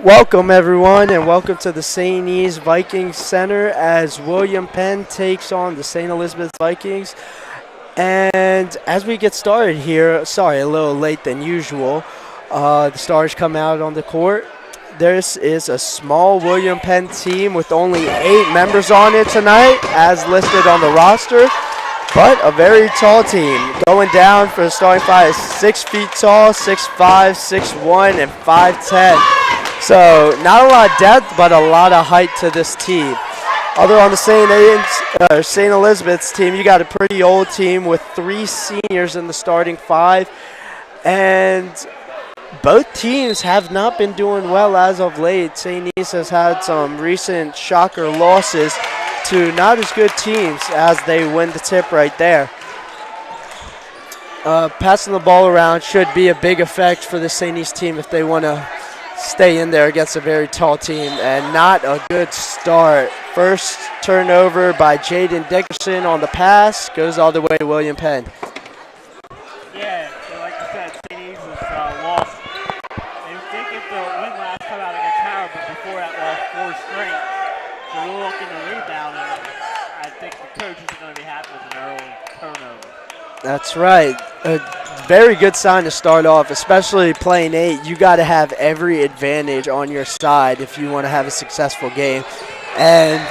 Welcome, everyone, and welcome to the St. E's Vikings Center as William Penn takes on the St. Elizabeth Vikings. And as we get started here, sorry, a little late than usual, the Stars come out on the court. This is a small William Penn team with only 8 members on it tonight, as listed on the roster, but a very tall team. Going down for the starting five is 6 feet tall, 6'5", 6'1", and 5'10". So not a lot of depth, but a lot of height to this team. Other on the St. Elizabeth's team, you got a pretty old team with 3 seniors in the starting 5. And both teams have not been doing well as of late. St. E's has had some recent shocker losses to not as good teams as they win the tip right there. Passing the ball around should be a big effect for the St. E's team if they want to stay in there against a very tall team, and not a good start. First turnover by Jaden Dickerson on the pass, goes all the way to William Penn. Yeah, so like you said, St. E's has lost. They did get the win last time out against Howard, but before that lost 4 straight. So we're looking to rebound, and I think the coaches are going to be happy with an early turnover. That's right. A very good sign to start off, especially playing 8. You got to have every advantage on your side if you want to have a successful game. And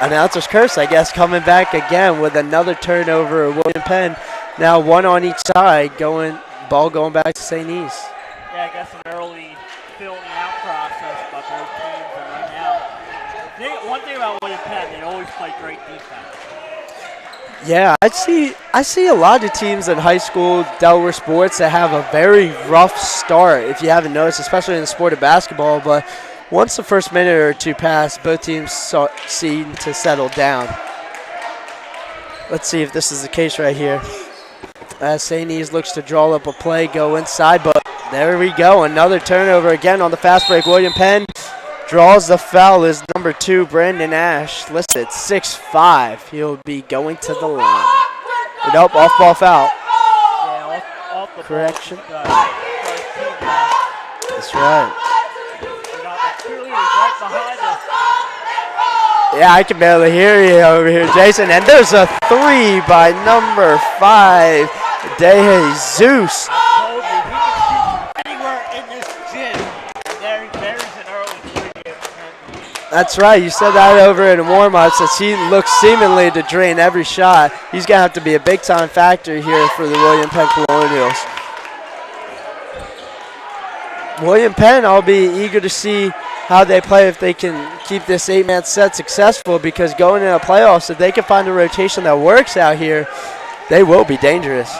announcer's curse, I guess, coming back again with another turnover. William Penn now 1 on each side, ball going back to St. E's. Yeah, I guess an early filling out process by both teams. And right now, one thing about William Penn, they always play great defense. Yeah, I see a lot of teams in high school, Delaware sports, that have a very rough start, if you haven't noticed, especially in the sport of basketball. But once the first minute or two pass, both teams seem to settle down. Let's see if this is the case right here. As St. E's looks to draw up a play, go inside, but there we go. Another turnover again on the fast break. William Penn draws the foul is number 2, Brandon Ash, listed 6'5". He'll be going to the line. Nope, off-ball foul. Yeah, off the correction. Ball. That's right. Right behind us. Yeah, I can barely hear you over here, Jason. And there's a 3 by number 5, De Jesus. That's right. You said that over in warm-ups as he looks seemingly to drain every shot. He's going to have to be a big-time factor here for the William Penn Colonials. William Penn, I'll be eager to see how they play if they can keep this 8-man set successful, because going into the playoffs, if they can find a rotation that works out here, they will be dangerous.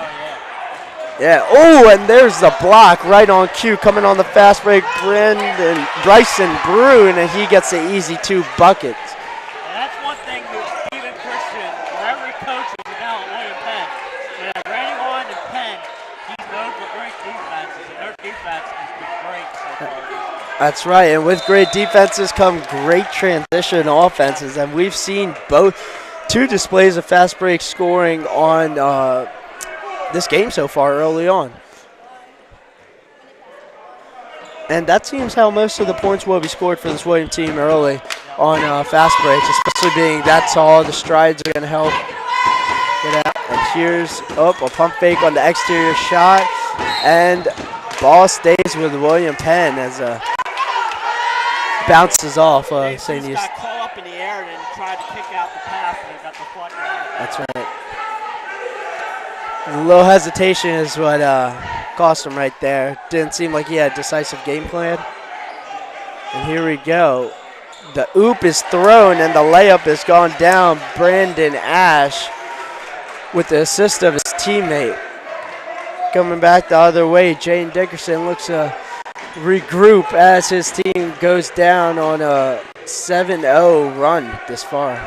Yeah, oh, and there's the block right on cue coming on the fast break. Bryson Bruin, and he gets the easy 2 buckets. And that's one thing that Stephen Christian, wherever he coaches now at William Penn, when Randy Warren and Penn, he's known for great defenses, and their defense has been great so far. That's right, and with great defenses come great transition offenses, and we've seen 2 displays of fast break scoring on this game so far early on. And that seems how most of the points will be scored for this William team early on fast breaks, especially being that tall. The strides are going to help get out. And here's a pump fake on the exterior shot, and ball stays with William Penn as bounces off St. E's. Got caught up in the air and then tried to kick out the pass, and got the front. That's right. A little hesitation is what cost him right there. Didn't seem like he had a decisive game plan. And here we go. The oop is thrown and the layup has gone down. Brandon Ash with the assist of his teammate. Coming back the other way, Jane Dickerson looks to regroup as his team goes down on a 7-0 run this far.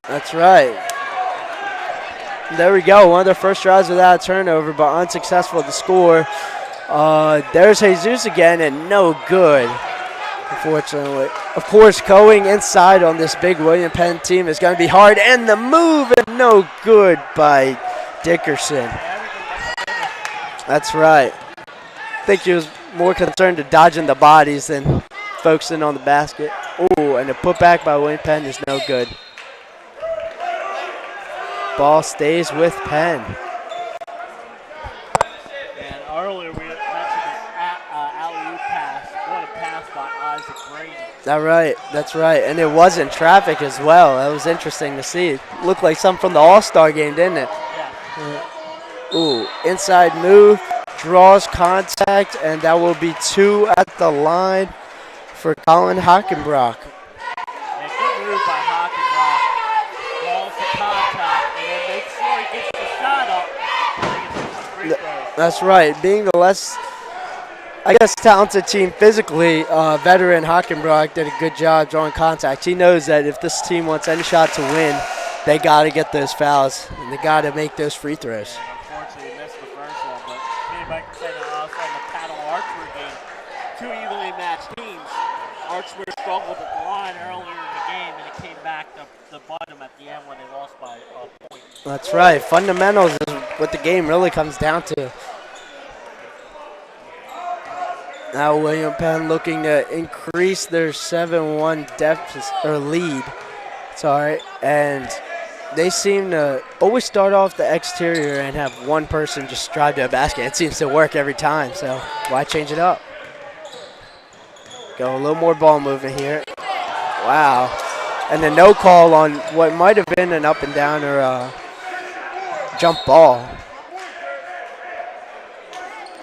That's right. There we go. One of their first drives without a turnover, but unsuccessful to score. There's Jesus again, and no good, unfortunately. Of course, going inside on this big William Penn team is going to be hard, and the move, and no good by Dickerson. That's right. I think he was more concerned to dodging the bodies than focusing on the basket. Ooh, and a putback by William Penn is no good. Ball stays with Penn. And earlier we mentioned an alley-oop pass. What a pass by Isaac Brady. That's right. And it was in traffic as well. That was interesting to see. It looked like something from the All-Star game, didn't it? Yeah. Ooh, inside move, draws contact, and that will be 2 at the line for Colin Hockenbrock. And good move by Hockenbrock. Calls the contact, and then makes sure he gets the shot up. That's right. Being the less, I guess, talented team physically, veteran Hockenbrock did a good job drawing contact. He knows that if this team wants any shot to win, they got to get those fouls, and they got to make those free throws. And unfortunately, he missed the first one, but anybody can say that also on the paddle archery game, 2 evenly matched teams. Archwood struggled at the line earlier in the game, and it came back to bite them at the end when they lost by a point. That's right. Fundamentals is what the game really comes down to. Now William Penn looking to increase their 7-1 deficit or lead. Sorry, and they seem to always start off the exterior and have one person just drive to a basket. It seems to work every time, so why change it up? Go a little more ball movement here. Wow. And a no call on what might have been an up and down or jump ball.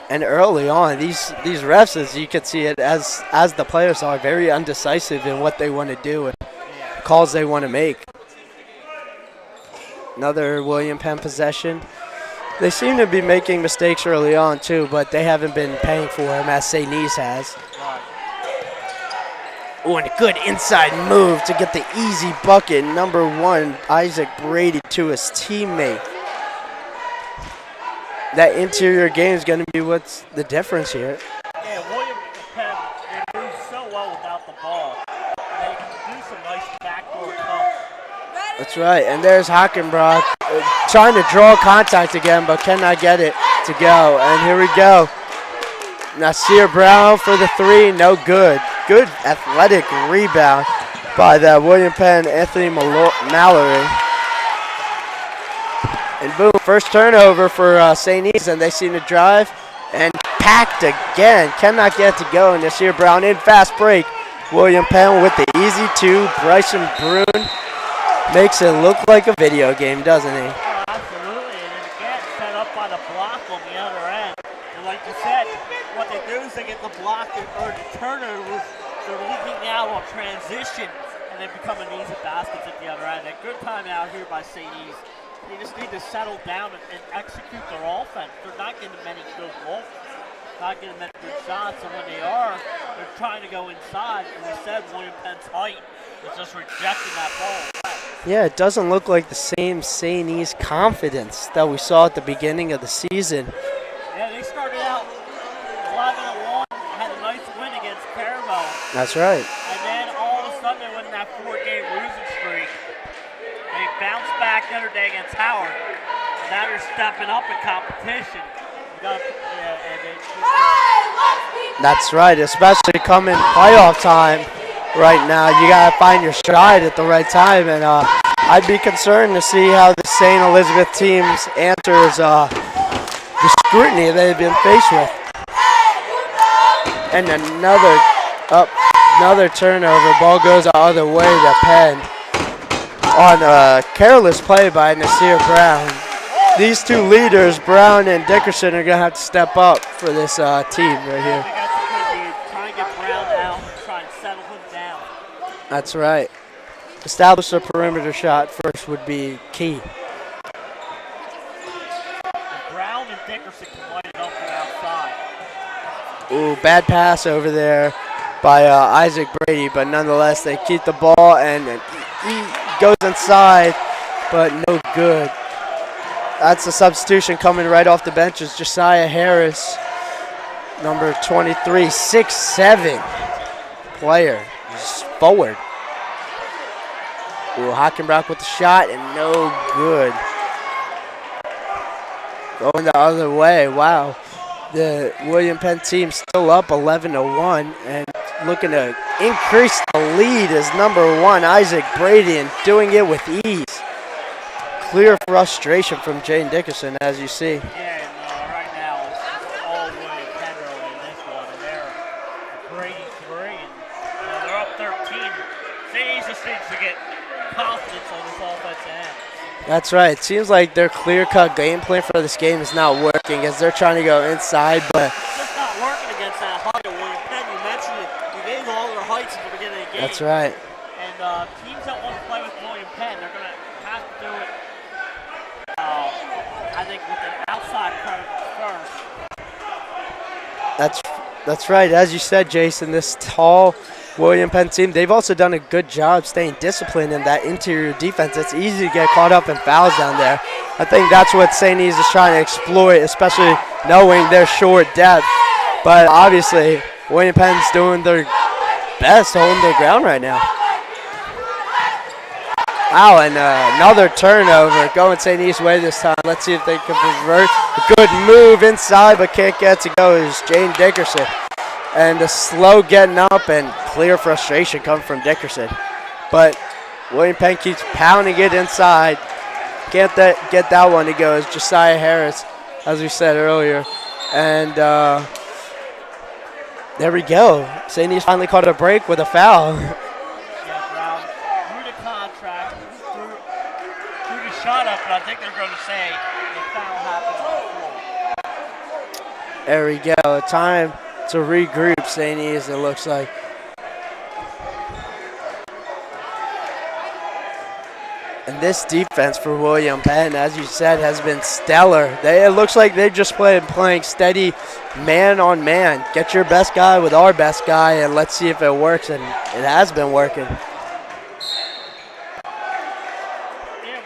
And early on, these refs, as you can see it, as the players are, very undecisive in what they want to do and calls they want to make. Another William Penn possession. They seem to be making mistakes early on, too, but they haven't been paying for them as St. Nees has. Oh, and a good inside move to get the easy bucket. Number 1, Isaac Brady to his teammate. That interior game is going to be what's the difference here. Yeah, William Penn, they move so well without the ball. They do some nice backdoor cuts. That's right, and there's Hockenbrock trying to draw contact again, but cannot get it to go. And here we go. Nasir Brown for the 3, no good. Good athletic rebound by the William Penn Anthony Mallory. And boom, first turnover for St. Nees, and they seem to drive and packed again. Cannot get to go. Nasir Brown in fast break. William Penn with the easy 2. Bryson Brune makes it look like a video game, doesn't he? Absolutely, and then again, set up by the block on the other end. And like you said, what they do is they get the block or the turnovers. They're leaking out on transition, and they become an easy baskets at the other end. A good time out here by St. Nees. They just need to settle down and execute their offense. They're not getting many good balls, not getting many good shots, and when they are, they're trying to go inside. And we said William Penn's height is just rejecting that ball. Yeah, it doesn't look like the same St. Nees confidence that we saw at the beginning of the season. Yeah, they started out 11-1, had a nice win against Caravel. That's right. And then all of a sudden they went in that 4-game losing streak. They bounced back the other day against Howard. Now they're stepping up in competition. That's right, especially coming playoff time right now. You got to find your stride at the right time. And I'd be concerned to see how the St. Elizabeth teams answers the scrutiny they've been faced with. And another turnover. Ball goes the other way to Penn. On a careless play by Nasir Brown. These 2 leaders, Brown and Dickerson, are going to have to step up for this team right here. Try and get Brown out, try and settle him down. That's right. Establish a perimeter shot first would be key. And Brown and Dickerson can light it up from outside. Ooh, bad pass over there by Isaac Brady, but nonetheless they keep the ball and he goes inside, but no good. That's a substitution coming right off the bench is Josiah Harris, number 23, 6'7" player. He's forward. Ooh, Hockenbrock with the shot and no good. Going the other way, wow. The William Penn team still up 11-1 and looking to increase the lead is number 1, Isaac Brady, and doing it with ease. Clear frustration from Jane Dickerson, as you see. Yeah, and right now it's all William Penn really in this one, and they're Brady 3, and they're up 13. They just needs to get confidence on this offensive end. That's right. It seems like their clear-cut game plan for this game is not working as they're trying to go inside, but it's just not working against that height of William Penn. You mentioned it. You gave all their heights at the beginning of the game. that's right. And teams that want to play with William Penn, they're going to have to do it, I think, with an outside presence first. That's right. As you said, Jason, this tall William Penn team, they've also done a good job staying disciplined in that interior defense. It's easy to get caught up in fouls down there. I think that's what St. E's is trying to exploit, especially knowing their short depth. But obviously, William Penn's doing their best holding their ground right now. Wow, and another turnover going St. E's way this time. Let's see if they can convert. A good move inside, but can't get to go is Jane Dickerson. And the slow getting up and clear frustration coming from Dickerson. But William Penn keeps pounding it inside. Can't get that one to go is Josiah Harris, as we said earlier. And there we go. St. E's finally caught a break with a foul. Yeah, Brown threw the contract, threw the shot up, but I think they're going to say the foul happened on the floor. There we go. Time to regroup St. E's, it looks like. And this defense for William Penn, as you said, has been stellar. It looks like they've just playing steady man on man. Get your best guy with our best guy, and let's see if it works. And it has been working. Yeah,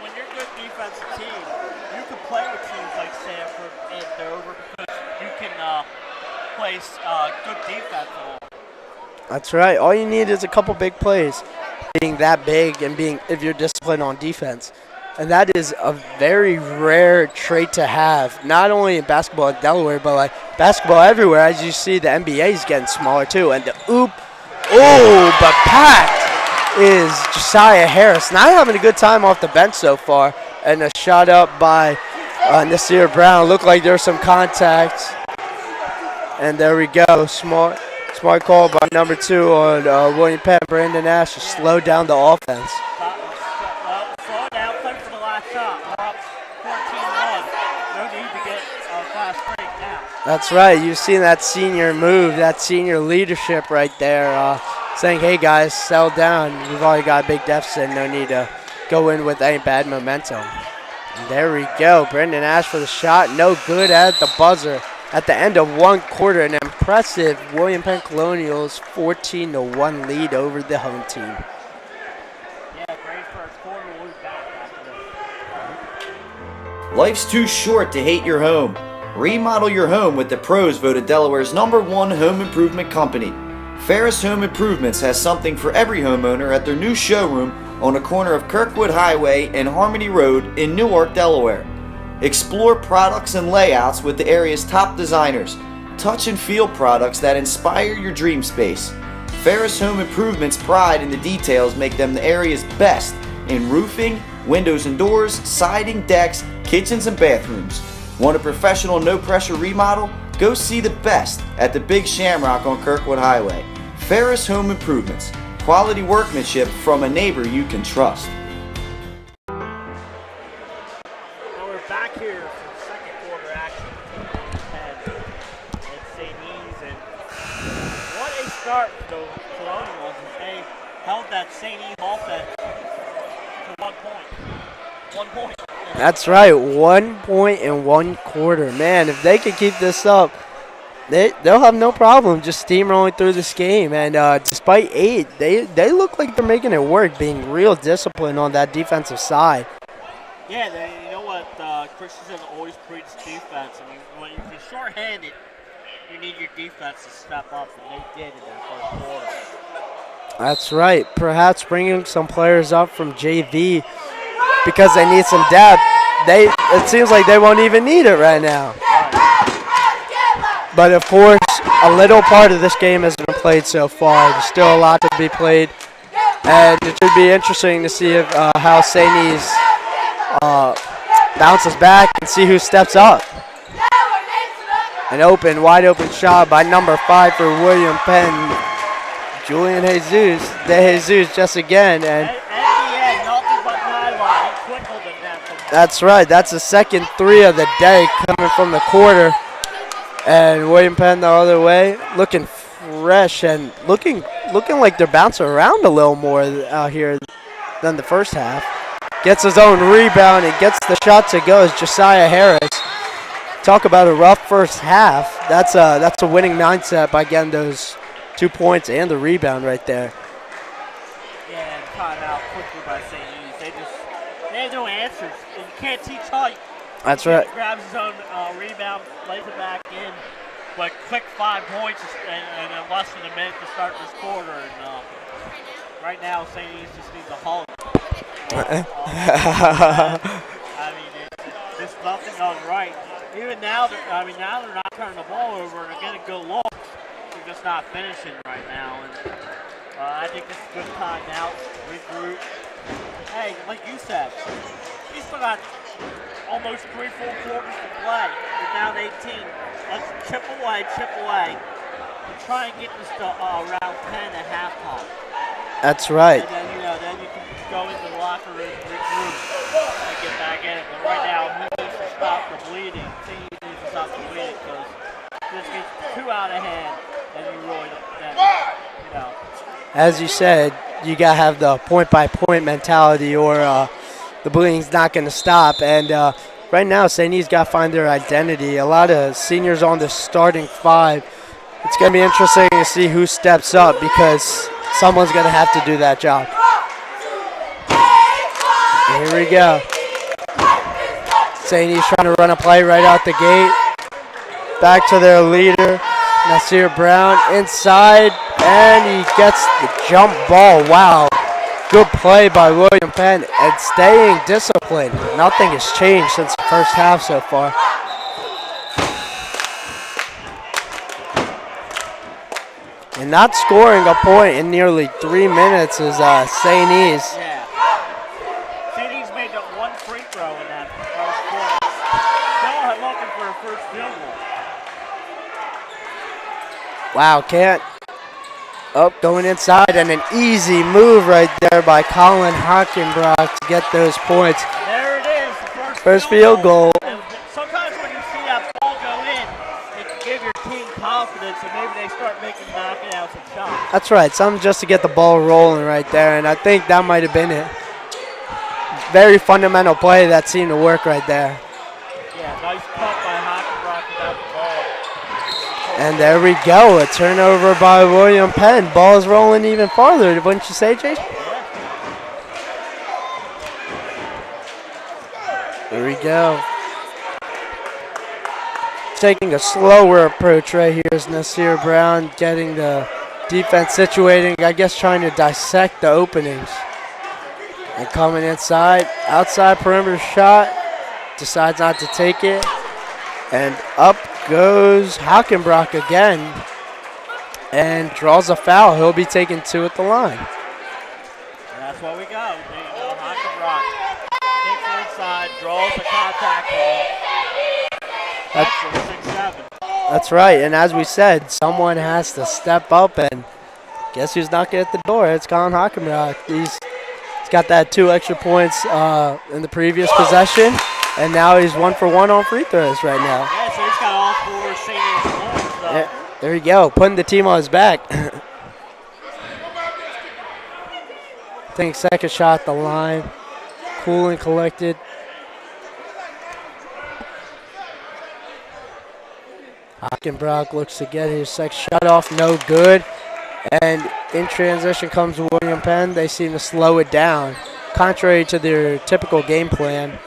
when you're a good defensive team, you can play with teams like Sanford and Dover because you can place good defense on them. That's right. All you need is a couple big plays. Being that big and if you're disciplined on defense. And that is a very rare trait to have, not only in basketball at Delaware, but like basketball everywhere. As you see, the NBA is getting smaller too. And the but packed is Josiah Harris. Not having a good time off the bench so far. And a shot up by Nasir Brown. Looked like there was some contact. And there we go. Smart call by number 2 on William Penn. Brandon Ash to slow down the offense. Slow down, play for the last shot. We're up 14-1. No need to get a fast break now. That's right. You've seen that senior move, that senior leadership right there, saying, hey, guys, settle down. We've already got a big deficit. No need to go in with any bad momentum. And there we go. Brandon Ash for the shot. No good at the buzzer. At the end of one quarter, an impressive William Penn Colonials 14-1 lead over the home team. Yeah, great first quarter. We'll be back after this. Life's too short to hate your home. Remodel your home with the pros voted Delaware's #1 home improvement company. Ferris Home Improvements has something for every homeowner at their new showroom on the corner of Kirkwood Highway and Harmony Road in Newark, Delaware. Explore products and layouts with the area's top designers. Touch and feel products that inspire your dream space. Ferris Home Improvement's pride in the details make them the area's best in roofing, windows and doors, siding, decks, kitchens and bathrooms. Want a professional no-pressure remodel? Go see the best at the Big Shamrock on Kirkwood Highway. Ferris Home Improvements. Quality workmanship from a neighbor you can trust. Back here for second quarter action between Penn and St. E's, and what a start for the Colonials as they held that St. E's offense to 1 point. 1 point. That's right, 1 point in one quarter. Man, if they can keep this up, they'll have no problem just steamrolling through this game. And despite 8, they look like they're making it work, being real disciplined on that defensive side. Yeah, you know what? Christensen always preaches defense. I mean, when you're short-handed, you need your defense to step up, and they did in that first quarter. That's right. Perhaps bringing some players up from JV because they need some depth. It seems like they won't even need it right now. Right. But of course, a little part of this game has been played so far. There's still a lot to be played, and it should be interesting to see if, how St. E's bounces back and see who steps up. An wide open shot by number 5 for William Penn. Julian Jesus, De Jesus just again, and that's right. That's the second 3 of the day coming from the quarter. And William Penn the other way, looking fresh and looking like they're bouncing around a little more out here than the first half. Gets his own rebound and gets the shot to go as Josiah Harris. Talk about a rough first half. That's a winning mindset by getting those 2 points and the rebound right there. Yeah, and caught out quickly by St. E's. They have no answers. And you can't teach height. That's right. Grabs his own rebound, lays it back in. But quick 5 points and in less than a minute to start this quarter. And right now, St. E's just needs a hug. I mean, just nothing on right. Even now, now they're not turning the ball over and they're getting good looks. They're just not finishing right now. And I think this is a good time out, regroup. Hey, like you said, we still got almost 3 full quarters to play. We're down 18. Let's chip away, and try and get this to around 10 at halftime. That's right. And then you can go into the locker room, regroup, and get back in it. But right now, who needs to stop the bleeding? Team needs to stop the bleeding because this gets too out of hand, and you really, As you said, you got to have the point-by-point mentality or the bleeding's not going to stop. And right now, St. E's got to find their identity. A lot of seniors on the starting 5. It's going to be interesting to see who steps up because someone's going to have to do that job. Here we go. St. E's trying to run a play right out the gate. Back to their leader, Nasir Brown, inside, and he gets the jump ball. Wow. Good play by William Penn and staying disciplined. Nothing has changed since the first half so far. And not scoring a point in nearly 3 minutes is St. E's. Yeah. St. E's made that one free throw in that first quarter. Still looking for a first field goal. Wow, can't. Oh, going inside and an easy move right there by Colin Hockenbrock to get those points. There it is, the first field goal. And sometimes when you see that ball go in, it can give your team confidence and maybe they start making knockouts and shots. That's right, something just to get the ball rolling right there, and I think that might have been it. Very fundamental play that seemed to work right there. Yeah, nice cut by Hockenbrock without the ball. And there we go, a turnover by William Penn. Ball's rolling even farther, wouldn't you say, Jay? There we go. Taking a slower approach right here is Nasir Brown, getting the defense situating, I guess trying to dissect the openings. And coming inside, outside perimeter shot, decides not to take it. And up goes Hockenbrock again and draws a foul. He'll be taking 2 at the line. And that's where we go. Hockenbrock takes it inside, draws the contact ball. That's 6-7. That's right. And as we said, someone has to step up, and guess who's knocking at the door? It's Colin Hockenbrock. He's got that 2 extra points in the previous possession, and now he's 1 for 1 on free throws right now. Yeah, so he's got all 4 senior points. So. Yeah, there you go, putting the team on his back. Taking second shot at the line, cool and collected. Hockenbrock looks to get his second shot off, no good. And in transition comes William Penn. They seem to slow it down, contrary to their typical game plan.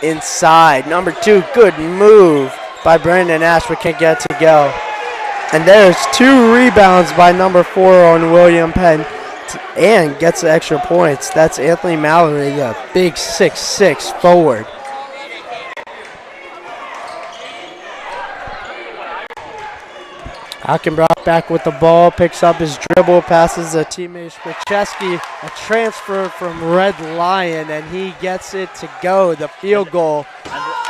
Inside, number 2, good move by Brandon Ash, but can't get to go. And there's 2 rebounds by number 4 on William Penn. and gets the extra points. That's Anthony Mallory, the big 6'6" forward. Hockenbrock back with the ball, picks up his dribble, passes a teammate Shpachewski, a transfer from Red Lion, and he gets it to go, the field goal.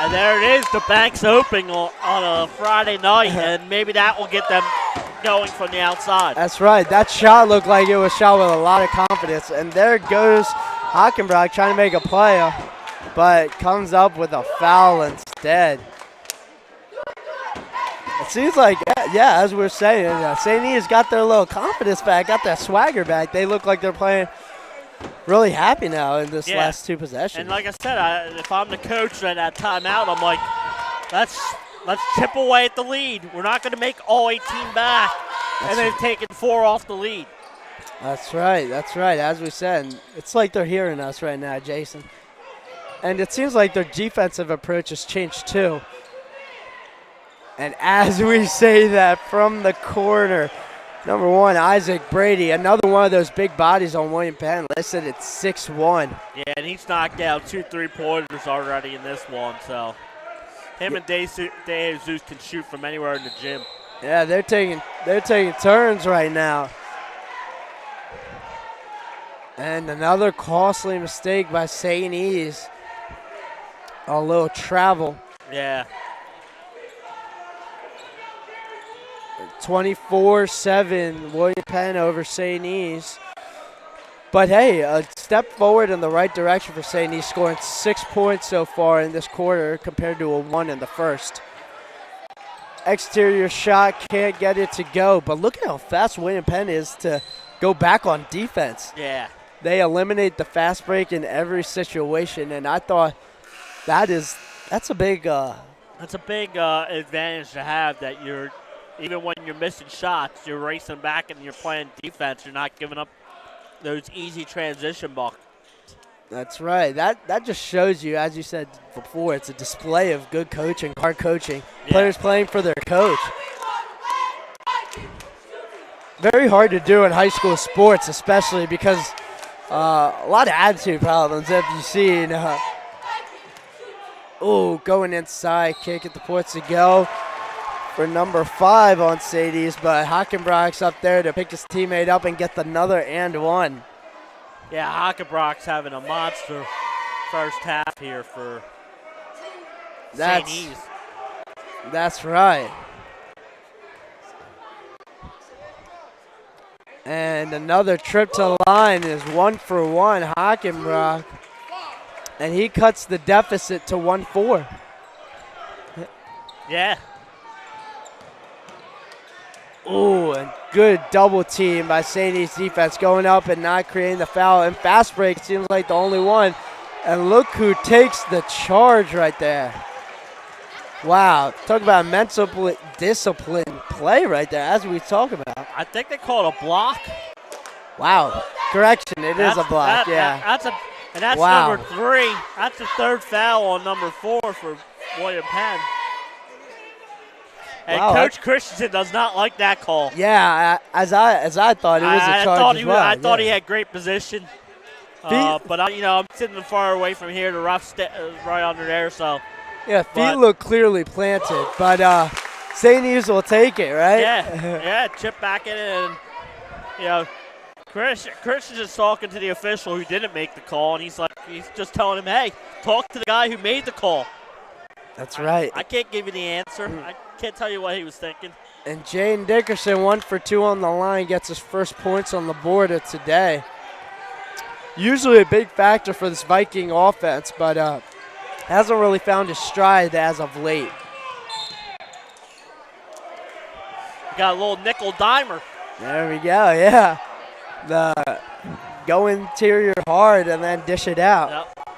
And there it is, the bank's open on a Friday night, and maybe that will get them going from the outside. That's right. That shot looked like it was shot with a lot of confidence, and there goes Hockenbrock trying to make a play, but comes up with a foul instead. It seems like, yeah, as we were saying, St. E's got their little confidence back, got that swagger back. They look like they're playing really happy now in this last two possessions. And like I said, if I'm the coach at that timeout, I'm like, let's chip away at the lead. We're not going to make all 18 back, and they've taken 4 off the lead. That's right. That's right. As we said, it's like they're hearing us right now, Jason. And it seems like their defensive approach has changed too. And as we say that from the corner, number 1, Isaac Brady, another one of those big bodies on William Penn, listed at 6'1". Yeah, and he's knocked down 2 3-pointers already in this one, so him and De Jesus can shoot from anywhere in the gym. Yeah, they're taking turns right now. And another costly mistake by St. E's. A little travel. Yeah. 24-7, William Penn over St. E's. But hey, a step forward in the right direction for St. E's, scoring 6 points so far in this quarter compared to a 1 in the first. Exterior shot, can't get it to go, but look at how fast William Penn is to go back on defense. Yeah. They eliminate the fast break in every situation, and I thought that's a big advantage to have, that you're, even when you're missing shots, you're racing back and you're playing defense. You're not giving up those easy transition buckets. That's right. That just shows you, as you said before, it's a display of good coaching, hard coaching. Yeah. Players playing for their coach. Very hard to do in high school sports, especially because a lot of attitude problems that you've seen. Going inside, can't get the points to go for number 5 on St. E's, but Hockenbrock's up there to pick his teammate up and get another and 1. Yeah, Hockenbrock's having a monster first half here for St. E's. That's right. And another trip to the line is 1 for 1, Hockenbrock. And he cuts the deficit to 1-4. Yeah. And good double team by St. E's defense, going up and not creating the foul. And fast break seems like the only one. And look who takes the charge right there. Wow, talk about mental discipline play right there, as we talk about. I think they call it a block. Wow, correction, it is a block, that's number 3. That's the 3rd foul on number 4 for William Penn. And Coach Christensen does not like that call. Yeah, as I thought, it was a charge as well. I thought he had great position. But I'm sitting far away from here. The rough right under there, so. Yeah, feet look clearly planted, but St. E's will take it, right? Yeah, chip back in and, Christian's talking to the official who didn't make the call, and he's just telling him, hey, talk to the guy who made the call. That's right. I can't give you the answer. I can't tell you what he was thinking. And Jaden Dickerson, 1 for 2 on the line, gets his first points on the board of today. Usually a big factor for this Viking offense, but hasn't really found his stride as of late. Got a little nickel dimer. There we go, yeah. Go interior hard and then dish it out. Yep.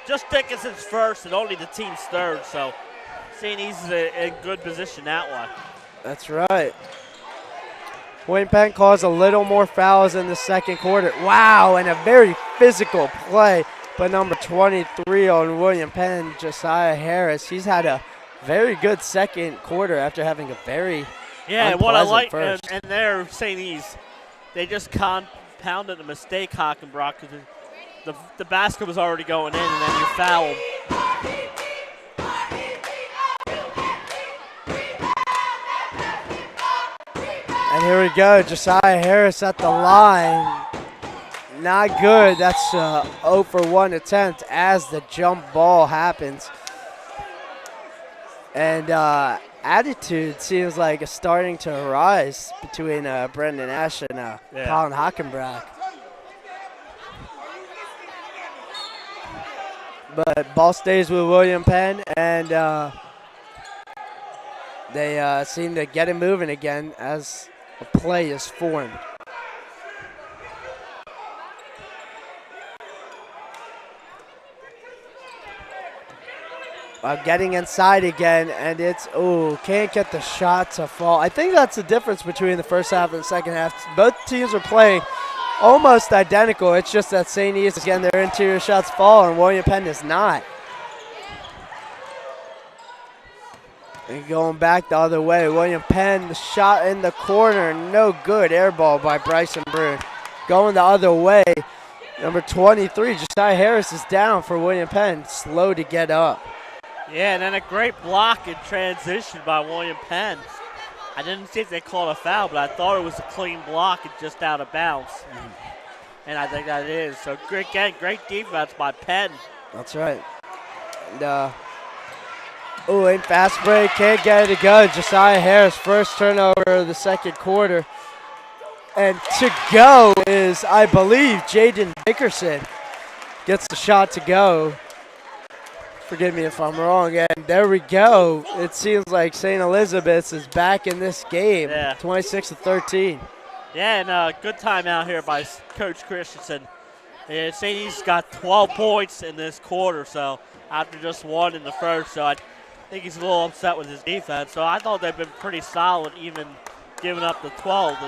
Just Dickinson's first and only the team's 3rd, so St. E's is in good position that way. That's right. William Penn calls a little more fouls in the second quarter. Wow, and a very physical play by number 23 on William Penn, Josiah Harris. He's had a very good second quarter after having a very and what I like, first. and there St. E's they just compounded a mistake, Hockenbrock, because the basket was already going in, and then you foul them. And here we go, Josiah Harris at the line. Not good. That's 0 for 1 attempt as the jump ball happens. And attitude seems like it's starting to rise between Brendan Ash and Colin Hockenbrock. But ball stays with William Penn, and they seem to get it moving again as a play is formed. Getting inside again, and it's, can't get the shot to fall. I think that's the difference between the first half and the second half. Both teams are playing almost identical. It's just that St. E's is getting their interior shots fall, and William Penn is not. And going back the other way, William Penn, the shot in the corner, no good. Air ball by Bryson Brown. Going the other way, number 23, Josiah Harris is down for William Penn, slow to get up. Yeah, and then a great block in transition by William Penn. I didn't see if they called a foul, but I thought it was a clean block and just out of bounds. And I think that is. So great defense by Penn. That's right. And, in fast break, can't get it to go. Josiah Harris, first turnover of the second quarter. And to go is, I believe, Jaden Dickerson gets the shot to go. Forgive me if I'm wrong. And there we go. It seems like St. Elizabeth's is back in this game, 26-13. Yeah, and good timeout here by Coach Christensen. Yeah, St. E's got 12 points in this quarter, so after just one in the first. So I think he's a little upset with his defense. So I thought they've been pretty solid, even giving up the 12.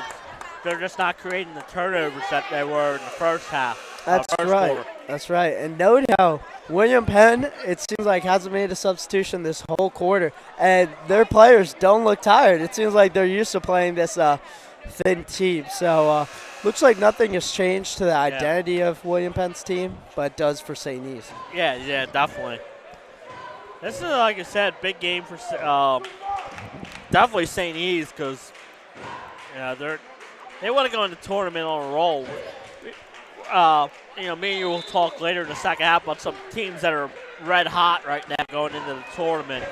They're just not creating the turnovers that they were in the first half. That's right. Quarter. That's right. And note how William Penn, it seems like, hasn't made a substitution this whole quarter. And their players don't look tired. It seems like they're used to playing this thin team. So looks like nothing has changed to the identity of William Penn's team, but does for St. E's. Yeah, definitely. This is, like I said, big game for definitely St. E's because they want to go in the tournament on a roll. Me and you will talk later in the second half about some teams that are red hot right now going into the tournament.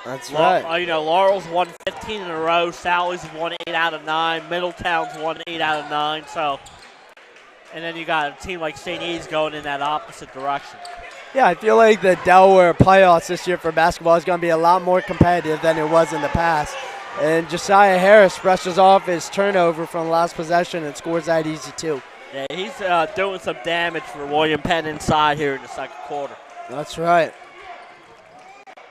That's right. Laurel's won 15 in a row. Sally's won 8 out of 9. Middletown's won 8 out of 9. So, and then you got a team like St. E's going in that opposite direction. Yeah, I feel like the Delaware playoffs this year for basketball is going to be a lot more competitive than it was in the past. And Josiah Harris brushes off his turnover from the last possession and scores that easy too. Yeah, he's doing some damage for William Penn inside here in the second quarter. That's right.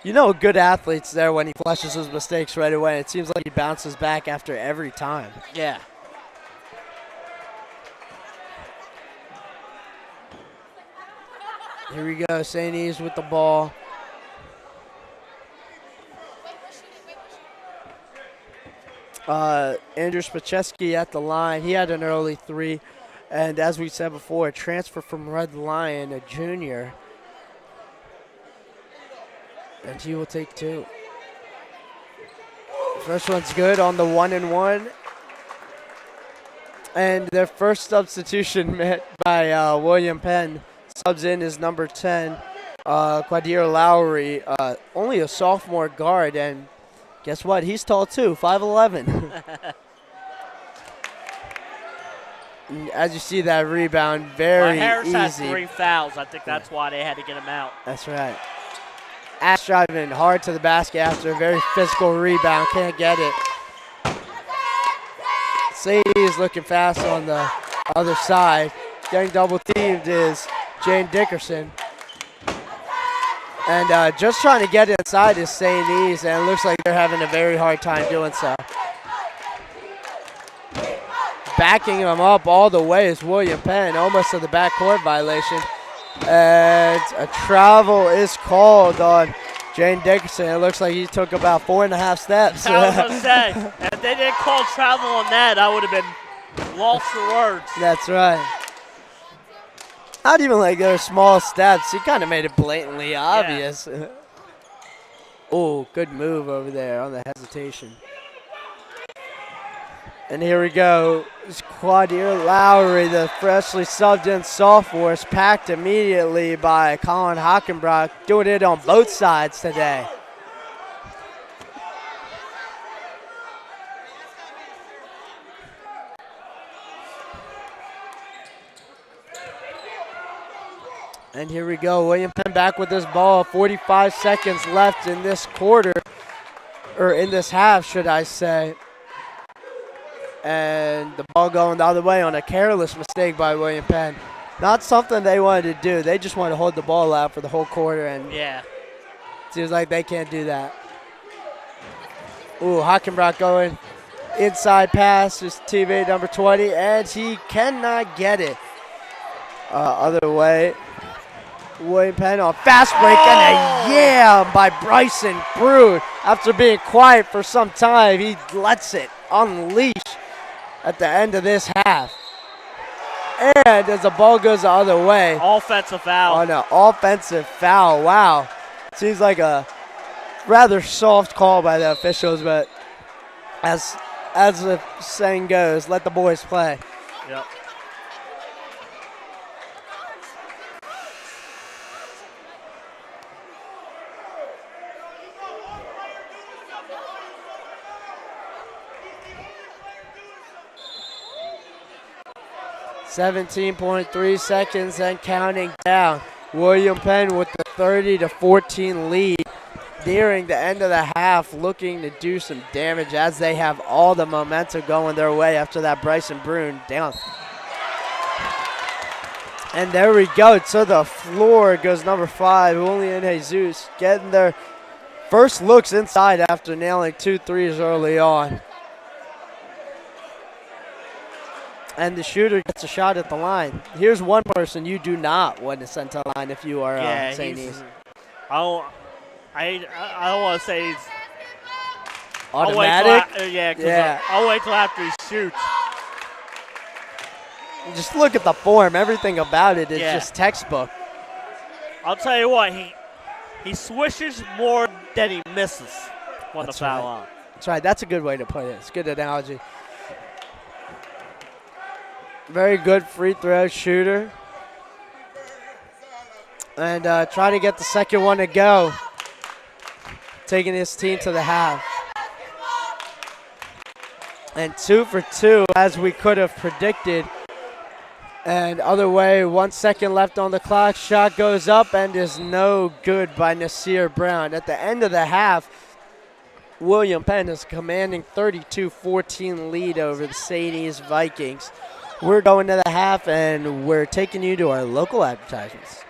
You know, a good athlete's there when he flushes his mistakes right away. It seems like he bounces back after every time. Yeah. Here we go, St. E's with the ball. Andrew Spacheski at the line. He had an early three. And as we said before, a transfer from Red Lion, a junior. And he will take two. First one's good on the 1-and-1. And their first substitution met by William Penn. Subs in is number 10, Quadir Lowry, only a sophomore guard. And guess what? He's tall too, 5'11". As you see that rebound, very Harris easy. has 3 fouls. I think that's why they had to get him out. That's right. Ash driving hard to the basket after a very physical rebound. Can't get it. Sadie is looking fast on the other side. Getting double teamed is Jane Dickerson. And just trying to get inside is St. E's, and it looks like they're having a very hard time doing so. Backing him up all the way is William Penn, almost to the backcourt violation. And a travel is called on Jane Dickerson. It looks like he took about 4.5 steps. I was going to say, if they didn't call travel on that, I would have been lost for words. That's right. Not even like those small steps. He kind of made it blatantly obvious. Oh, good move over there on the hesitation. And here we go. It's Quadir Lowry, the freshly subbed in sophomore, is packed immediately by Colin Hockenbrock, doing it on both sides today. And here we go. William Penn back with this ball. 45 seconds left in this quarter, or in this half, should I say. And the ball going the other way on a careless mistake by William Penn. Not something they wanted to do. They just wanted to hold the ball out for the whole quarter, and seems like they can't do that. Ooh, Hockenbrock going inside pass, his teammate number 20, and he cannot get it. Other way. William Penn on fast break and a yam by Bryson Brood. After being quiet for some time, he lets it unleash at the end of this half. And as the ball goes the other way. Offensive foul. On an offensive foul. Wow. Seems like a rather soft call by the officials, but as the saying goes, let the boys play. Yep. .3 seconds and counting down. William Penn with the 30-14 lead. Nearing the end of the half, looking to do some damage as they have all the momentum going their way after that Bryson Broon down. And there we go. To the floor goes number 5, Julian Jesus, getting their first looks inside after nailing 2 threes early on. And the shooter gets a shot at the line. Here's one person you do not want to send to the line if you are St. East. I don't want to say he's automatic. I'll wait till after he shoots. Just look at the form. Everything about it is just textbook. I'll tell you what, he swishes more than he misses on the foul line. That's right. That's a good way to put it. It's a good analogy. Very good free throw shooter. And trying to get the second one to go. Taking his team to the half. And 2 for 2 as we could have predicted. And other way, 1 second left on the clock. Shot goes up and is no good by Nasir Brown. At the end of the half, William Penn is commanding 32-14 lead over the St. East Vikings. We're going to the half, and we're taking you to our local advertisements.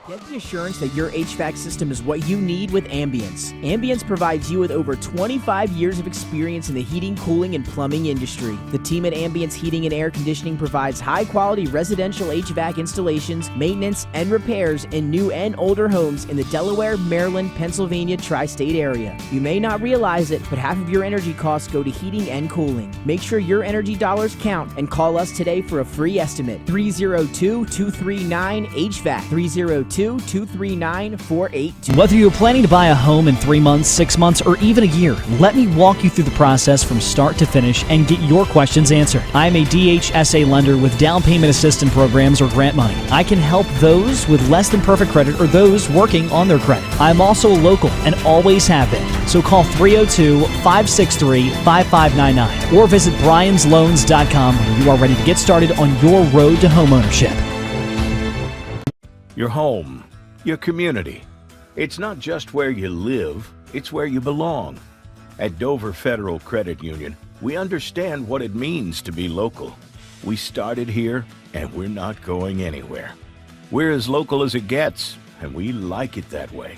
Get the assurance that your HVAC system is what you need with Ambience. Ambience provides you with over 25 years of experience in the heating, cooling, and plumbing industry. The team at Ambience Heating and Air Conditioning provides high-quality residential HVAC installations, maintenance, and repairs in new and older homes in the Delaware, Maryland, Pennsylvania tri-state area. You may not realize it, but half of your energy costs go to heating and cooling. Make sure your energy dollars count and call us today for a free estimate. 302-239-HVAC. 302-239-482. Whether you're planning to buy a home in 3 months, 6 months, or even a year, let me walk you through the process from start to finish and get your questions answered. I'm a DHSA lender with down payment assistance programs or grant money. I can help those with less than perfect credit or those working on their credit. I'm also local and always have been. So call 302-563-5599 or visit bryans.loans.com when you are ready to get started on your road to homeownership. Your home, your community. It's not just where you live, it's where you belong. At Dover Federal Credit Union, we understand what it means to be local. We started here, and we're not going anywhere. We're as local as it gets, and we like it that way.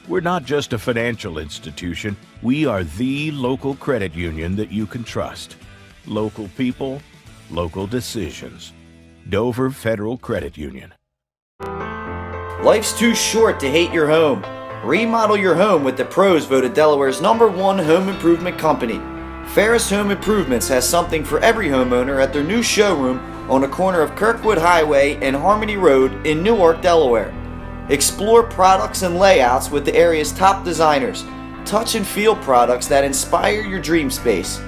We're not just a financial institution, we are the local credit union that you can trust. Local people, local decisions. Dover Federal Credit Union. Life's too short to hate your home. Remodel your home with the pros voted Delaware's #1 home improvement company. Ferris Home Improvements has something for every homeowner at their new showroom on the corner of Kirkwood Highway and Harmony Road in Newark, Delaware. Explore products and layouts with the area's top designers. Touch and feel products that inspire your dream space.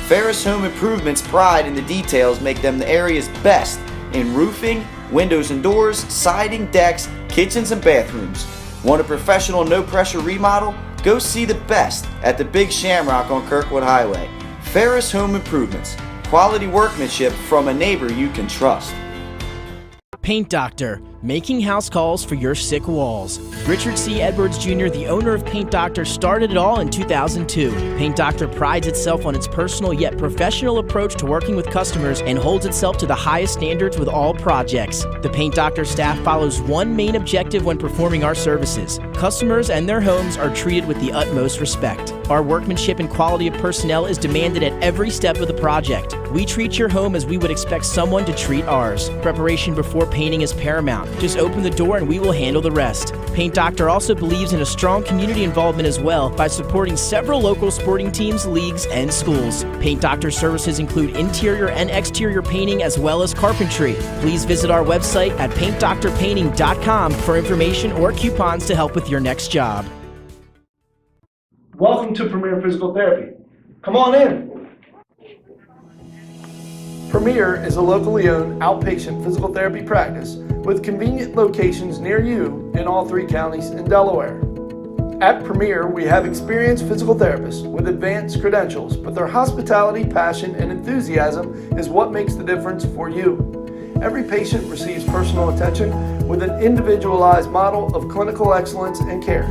Ferris Home Improvements' pride in the details make them the area's best in roofing, windows and doors, siding, decks, kitchens and bathrooms. Want a professional no-pressure remodel? Go see the best at the Big Shamrock on Kirkwood Highway. Ferris Home Improvements. Quality workmanship from a neighbor you can trust. Paint Doctor, making house calls for your sick walls. Richard C. Edwards Jr., the owner of Paint Doctor, started it all in 2002. Paint Doctor prides itself on its personal yet professional approach to working with customers and holds itself to the highest standards with all projects. The Paint Doctor staff follows one main objective when performing our services. Customers and their homes are treated with the utmost respect. Our workmanship and quality of personnel is demanded at every step of the project. We treat your home as we would expect someone to treat ours. Preparation before painting is paramount. Just open the door and we will handle the rest. Paint Doctor also believes in a strong community involvement as well by supporting several local sporting teams, leagues, and schools. Paint Doctor services include interior and exterior painting as well as carpentry. Please visit our website at paintdoctorpainting.com for information or coupons to help with your next job. Welcome to Premier Physical Therapy. Come on in. Premier is a locally owned outpatient physical therapy practice with convenient locations near you in all 3 counties in Delaware. At Premier, we have experienced physical therapists with advanced credentials, but their hospitality, passion, and enthusiasm is what makes the difference for you. Every patient receives personal attention with an individualized model of clinical excellence and care.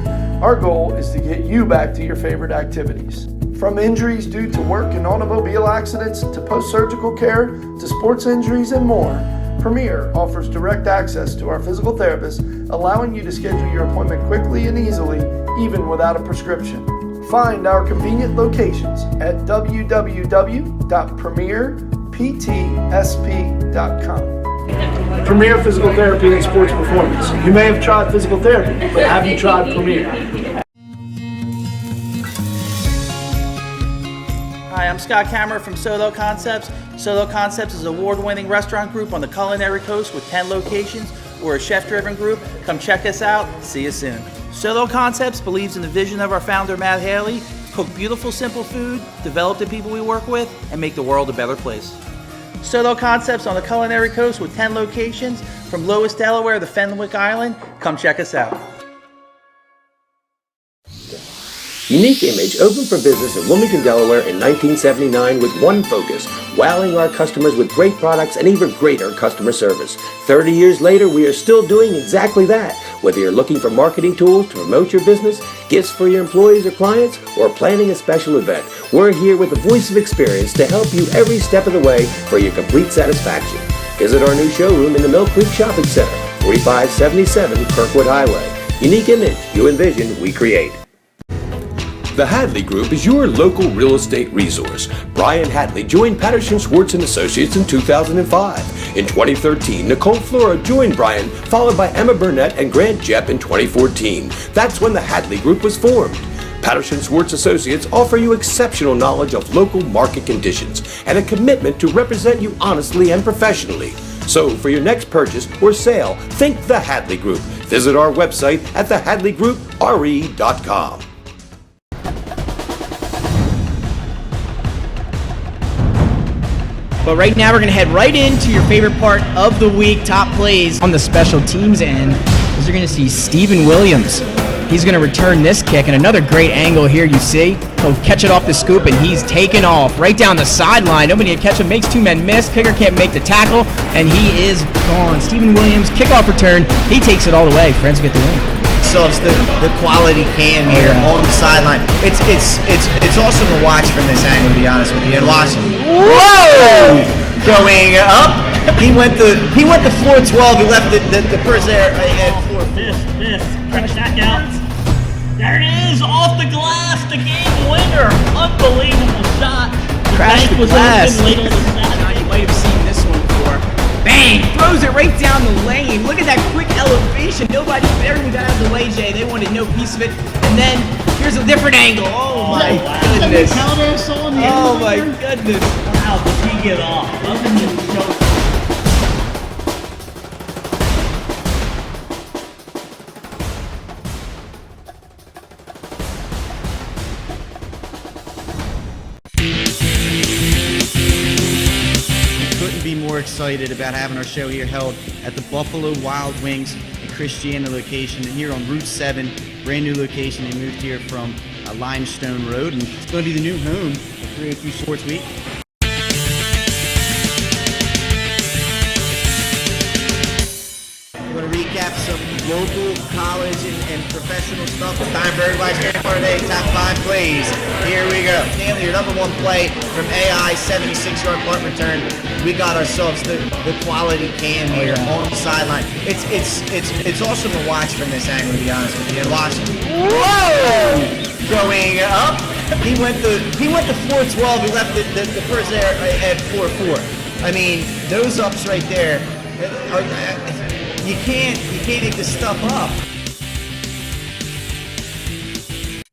Our goal is to get you back to your favorite activities. From injuries due to work and automobile accidents to post-surgical care to sports injuries and more, Premier offers direct access to our physical therapists, allowing you to schedule your appointment quickly and easily, even without a prescription. Find our convenient locations at www.premierptsp.com. Premier Physical Therapy and Sports Performance. You may have tried physical therapy, but have you tried Premier? Hi, I'm Scott Kammerer from Solo Concepts. Solo Concepts is an award-winning restaurant group on the culinary coast with 10 locations. We're a chef-driven group. Come check us out. See you soon. Solo Concepts believes in the vision of our founder, Matt Haley, cook beautiful, simple food, develop the people we work with, and make the world a better place. Solo Concepts on the culinary coast with 10 locations from Lois, Delaware to Fenwick Island. Come check us out. Unique Image opened for business in Wilmington, Delaware in 1979 with one focus, wowing our customers with great products and even greater customer service. 30 years later, we are still doing exactly that. Whether you're looking for marketing tools to promote your business, gifts for your employees or clients, or planning a special event, we're here with the voice of experience to help you every step of the way for your complete satisfaction. Visit our new showroom in the Mill Creek Shopping Center, 4577 Kirkwood Highway. Unique Image, you envision, we create. The Hadley Group is your local real estate resource. Brian Hadley joined Patterson Schwartz & Associates in 2005. In 2013, Nicole Flora joined Brian, followed by Emma Burnett and Grant Jepp in 2014. That's when the Hadley Group was formed. Patterson Schwartz Associates offer you exceptional knowledge of local market conditions and a commitment to represent you honestly and professionally. So for your next purchase or sale, think the Hadley Group. Visit our website at thehadleygroup.re.com. But right now we're going to head right into your favorite part of the week, top plays on the special teams end. As you're going to see Steven Williams. He's going to return this kick, and another great angle here you see. He'll catch it off the scoop, and he's taken off right down the sideline. Nobody can catch him, makes 2 men miss. Kicker can't make the tackle, and he is gone. Steven Williams, kickoff return. He takes it all the way. Friends get the win. So it's the quality cam here on the sideline. It's awesome to watch from this angle, to be honest with you. And watch him. Whoa! Going up. He went the 412. He left the person there at 4. This. Trying to stack out. There it is, off the glass, the game winner. Unbelievable shot. Crashed the glass. Late on the side. You might have seen this one before. Bang! Throws it right down the lane. Look at that quick elevation. Everyone got out of the way, Jay. They wanted no piece of it. And then Here's a different angle. Oh my goodness. Oh my goodness. Wow, did he get off? Nothing to show. Couldn't be more excited about having our show here held at the Buffalo Wild Wings and Christiana location here on Route 7, brand new location. They moved here from Limestone Road, and it's going to be the new home of 302 Sports Week. We're going to recap some local, college, and professional stuff. It's time for everybody's favorite part of the day, top 5 plays. Here we go. Stanley, your number 1 play from AI, 76-yard punt return. We got ourselves the quality cam here on the sideline. It's awesome to watch from this angle, to be honest with you. And watch. Whoa! Going up. He went to 412. He left the first there at 4-4. I mean, those ups right there. You can't make this stuff up.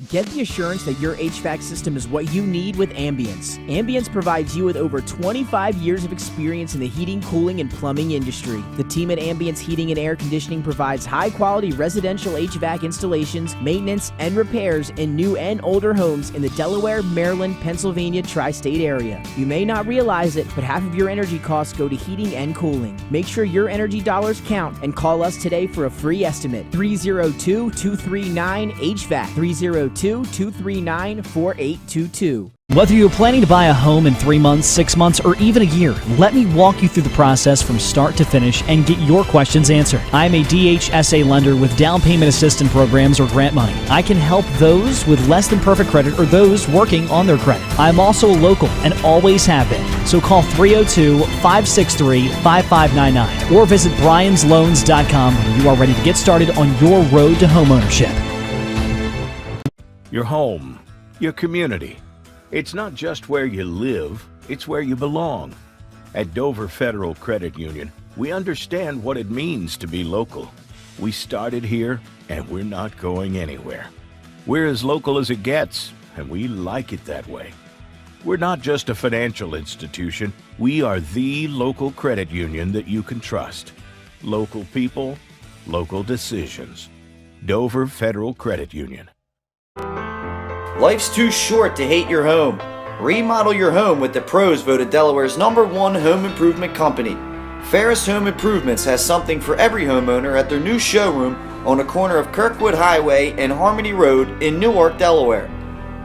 Get the assurance that your HVAC system is what you need with Ambience. Ambience provides you with over 25 years of experience in the heating, cooling, and plumbing industry. The team at Ambience Heating and Air Conditioning provides high-quality residential HVAC installations, maintenance, and repairs in new and older homes in the Delaware, Maryland, Pennsylvania tri-state area. You may not realize it, but half of your energy costs go to heating and cooling. Make sure your energy dollars count and call us today for a free estimate. 302-239-HVAC. 302-239-4822. Whether you're planning to buy a home in 3 months, 6 months, or even a year, let me walk you through the process from start to finish and get your questions answered. I'm a DHSA lender with down payment assistance programs or grant money. I can help those with less than perfect credit or those working on their credit. I'm also a local and always have been. So call 302-563-5599 or visit briansloans.com when you are ready to get started on your road to homeownership. Your home, your community. It's not just where you live, it's where you belong. At Dover Federal Credit Union, we understand what it means to be local. We started here, and we're not going anywhere. We're as local as it gets, and we like it that way. We're not just a financial institution, we are the local credit union that you can trust. Local people, local decisions. Dover Federal Credit Union. Life's too short to hate your home. Remodel your home with the pros voted Delaware's #1 home improvement company. Ferris Home Improvements has something for every homeowner at their new showroom on the corner of Kirkwood Highway and Harmony Road in Newark, Delaware.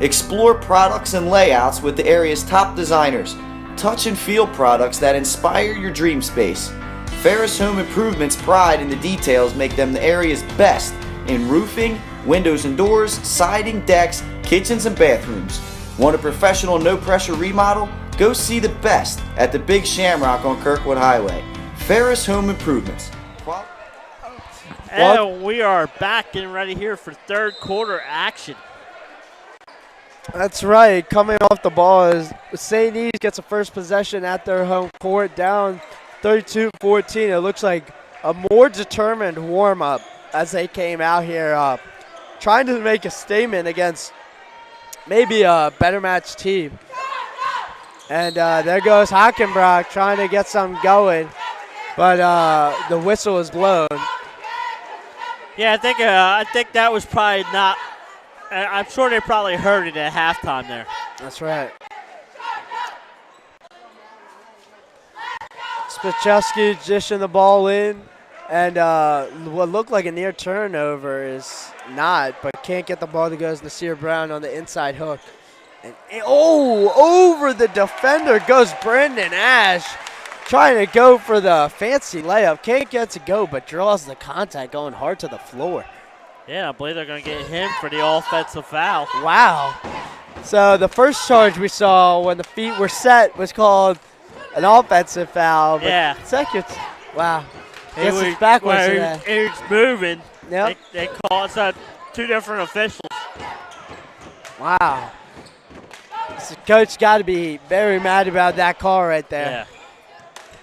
Explore products and layouts with the area's top designers. Touch and feel products that inspire your dream space. Ferris Home Improvements' pride in the details make them the area's best in roofing, windows and doors, siding, decks, kitchens, and bathrooms. Want a professional, no-pressure remodel? Go see the best at the Big Shamrock on Kirkwood Highway. Ferris Home Improvements. And we are back and ready here for third quarter action. That's right. Coming off the ball is St. E's gets a first possession at their home court, down 32-14. It looks like a more determined warm-up as they came out here trying to make a statement against maybe a better matched team. And there goes Hockenbrock trying to get something going, but the whistle is blown. Yeah, I think that was probably not. I'm sure they probably heard it at halftime there. That's right. Spichowski dishing the ball in, and what looked like a near turnover is not, but can't get the ball to go. Nasir Brown on the inside hook. And over the defender goes Brandon Ash, trying to go for the fancy layup. Can't get to go, but draws the contact, going hard to the floor. Yeah, I believe they're going to get him for the offensive foul. Wow. So the first charge we saw when the feet were set was called an offensive foul. But yeah. Second, wow. He was backwards. He was moving. Yep. They called two different officials. Wow. So coach got to be very mad about that call right there. Yeah.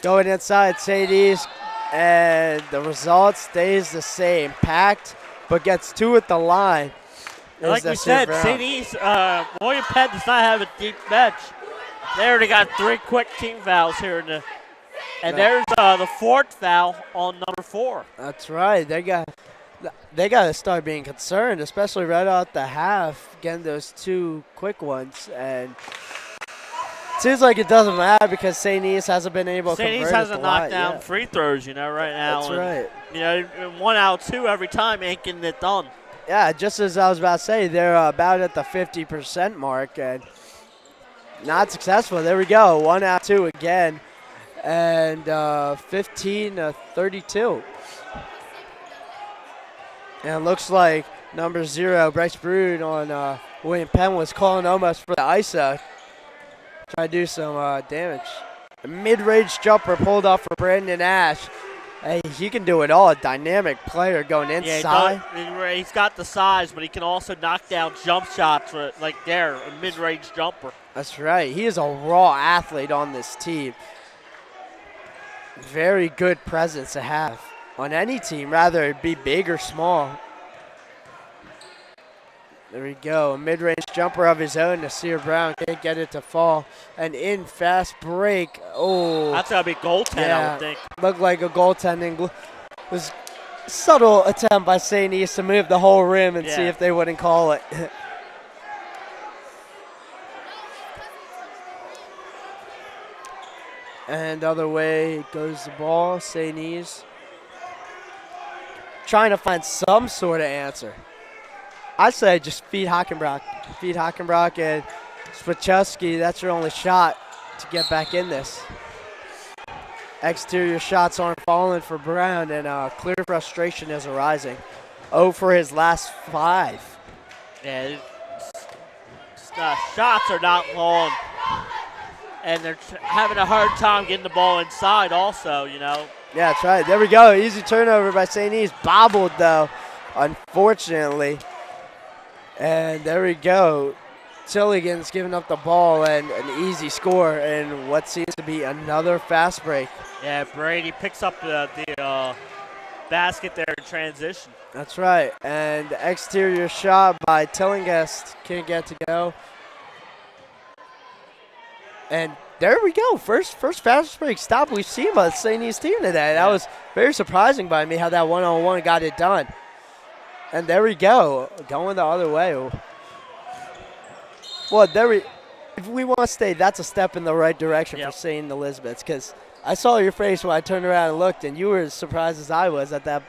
Going inside St. E's, and the result stays the same. Packed, but gets two at the line. Like we said, St. E's, William Penn does not have a deep bench. They already got 3 quick team fouls here and there's the 4th foul on number 4. That's right. They got to start being concerned, especially right out the half, getting those 2 quick ones. And it seems like it doesn't matter because St. E's hasn't been able to convert. St. E's hasn't knocked down free throws, right now. That's right. 1 out of 2 every time ain't getting it done. Yeah, just as I was about to say, they're about at the 50% mark and not successful. There we go. 1 out of 2 again. And 15-32. And it looks like number 0, Bryce Brood on William Penn was calling almost for the ISO. Trying to do some damage. A mid-range jumper pulled off for Brandon Ash. Hey, he can do it all. A dynamic player going inside. Yeah, he's got the size, but he can also knock down jump shots like there, a mid-range jumper. That's right. He is a raw athlete on this team. Very good presence to have on any team, rather it be big or small. There we go. A mid-range jumper of his own. Nasir Brown can't get it to fall. And in fast break. Oh. That's got to be goaltending, I would think. Looked like a goaltending. Was subtle attempt by St. East to move the whole rim and see if they wouldn't call it. And other way goes the ball. St. E's trying to find some sort of answer. I say just feed Hockenbrock. Feed Hockenbrock and Swachowski. That's your only shot to get back in this. Exterior shots aren't falling for Brown, and clear frustration is arising. 0 for his last 5. Yeah, shots are not falling. And they're having a hard time getting the ball inside also, Yeah, that's right. There we go. Easy turnover by St. E's. Bobbled, though, unfortunately. And there we go. Tilligan's giving up the ball and an easy score and what seems to be another fast break. Yeah, Brady picks up the basket there in transition. That's right. And the exterior shot by Tillingast can't get to go. And there we go. First fast break stop we've seen by the St. E's team today. That was very surprising by me how that one-on-one got it done. And there we go. Going the other way. Well, if we want to stay, that's a step in the right direction for St. Elizabeth's, because I saw your face when I turned around and looked, and you were as surprised as I was that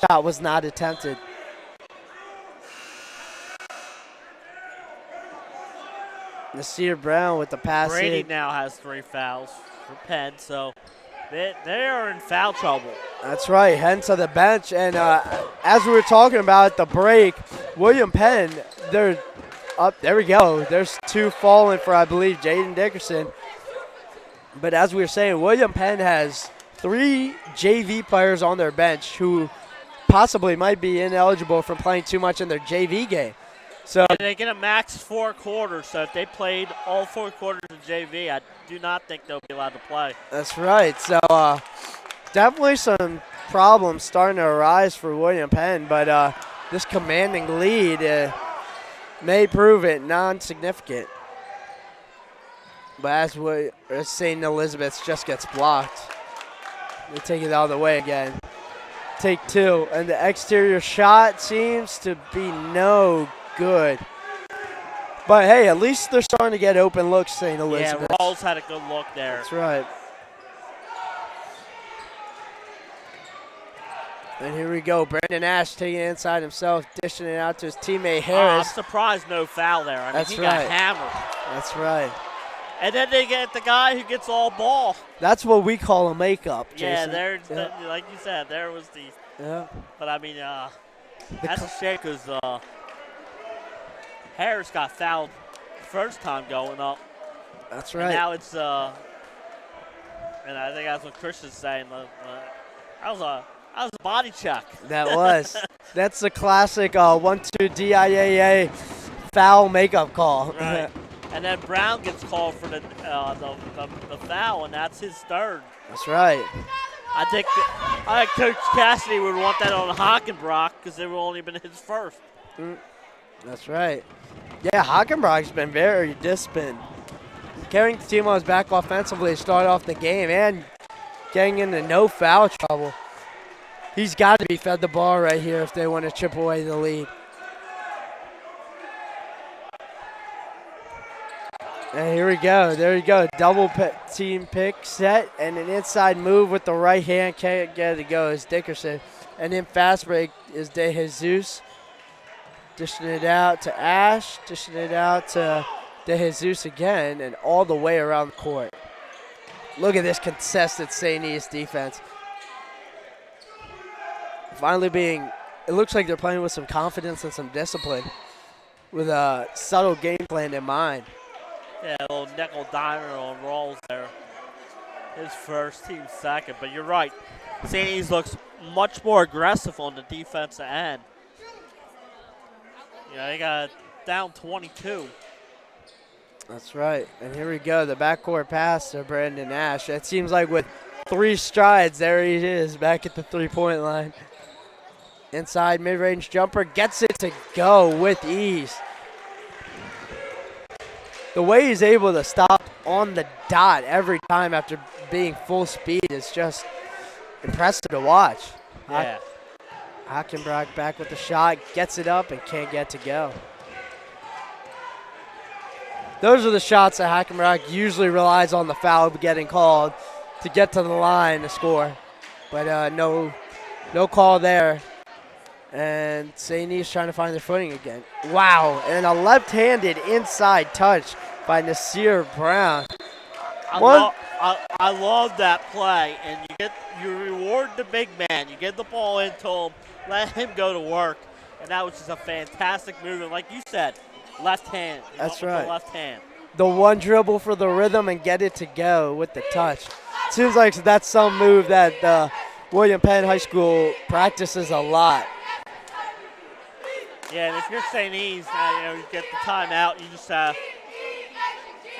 shot was not attempted. Nasir Brown with the pass. Brady now has 3 fouls for Penn, so they are in foul trouble. That's right, heading to the bench. And as we were talking about at the break, William Penn, they're up. There we go. There's 2 falling for, I believe, Jaden Dickerson. But as we were saying, William Penn has 3 JV players on their bench who possibly might be ineligible for playing too much in their JV game. So they get a max 4 quarters, so if they played all 4 quarters of JV, I do not think they'll be allowed to play. That's right. So definitely some problems starting to arise for William Penn, but this commanding lead may prove it non-significant. But as St. Elizabeth's just gets blocked, they take it out of the way again. Take 2, and the exterior shot seems to be no good. But hey, at least they're starting to get open looks, St. Elizabeth. Yeah, Rawls had a good look there. That's right. And here we go. Brandon Ash taking it inside himself, dishing it out to his teammate Harris. I'm surprised no foul there. I mean, he right. got hammered. That's right. And then they get the guy who gets all ball. That's what we call a makeup, Jason. Like you said, there was the. Yeah. But I mean, that's a shame because Harris got fouled the first time going up. That's right. And now it's and I think that's what Christian's saying. That was a body check. That was. That's the classic 1-2 DIAA foul makeup call. Right. And then Brown gets called for the foul, and that's his 3rd. That's right. I think Coach Cassidy would want that on Hockenbrock because it would only been his 1st. That's right. Yeah, Hockenbach's been very disciplined. Carrying the team on his back offensively to start off the game and getting into no foul trouble. He's got to be fed the ball right here if they want to chip away the lead. And here we go. There you go. Double team pick set and an inside move with the right hand. Can't get it to go is Dickerson. And then fast break is De Jesus. Dishing it out to Ash. Dishing it out to De Jesus again. And all the way around the court. Look at this contested St. East defense. Finally it looks like they're playing with some confidence and some discipline. With a subtle game plan in mind. Yeah, a little nickel dimer on Rawls there. His first, team second. But you're right. St. E's looks much more aggressive on the defensive end. Yeah, they got down 22. That's right. And here we go. The backcourt pass to Brandon Ash. It seems like with 3 strides, there he is back at the three-point line. Inside mid-range jumper. Gets it to go with ease. The way he's able to stop on the dot every time after being full speed is just impressive to watch. Yeah. Hockenbach back with the shot, gets it up and can't get to go. Those are the shots that Hockenbach usually relies on the foul getting called to get to the line to score. But no call there. And St. E's trying to find their footing again. Wow, and a left-handed inside touch by Nasir Brown. I love that play, and you reward the big man. You get the ball into him, let him go to work, and that was just a fantastic move. And like you said, left hand. That's right. The left hand. The one dribble for the rhythm and get it to go with the touch. Seems like that's some move that William Penn High School practices a lot. Yeah, and if you're St. E's, you get the timeout. You just,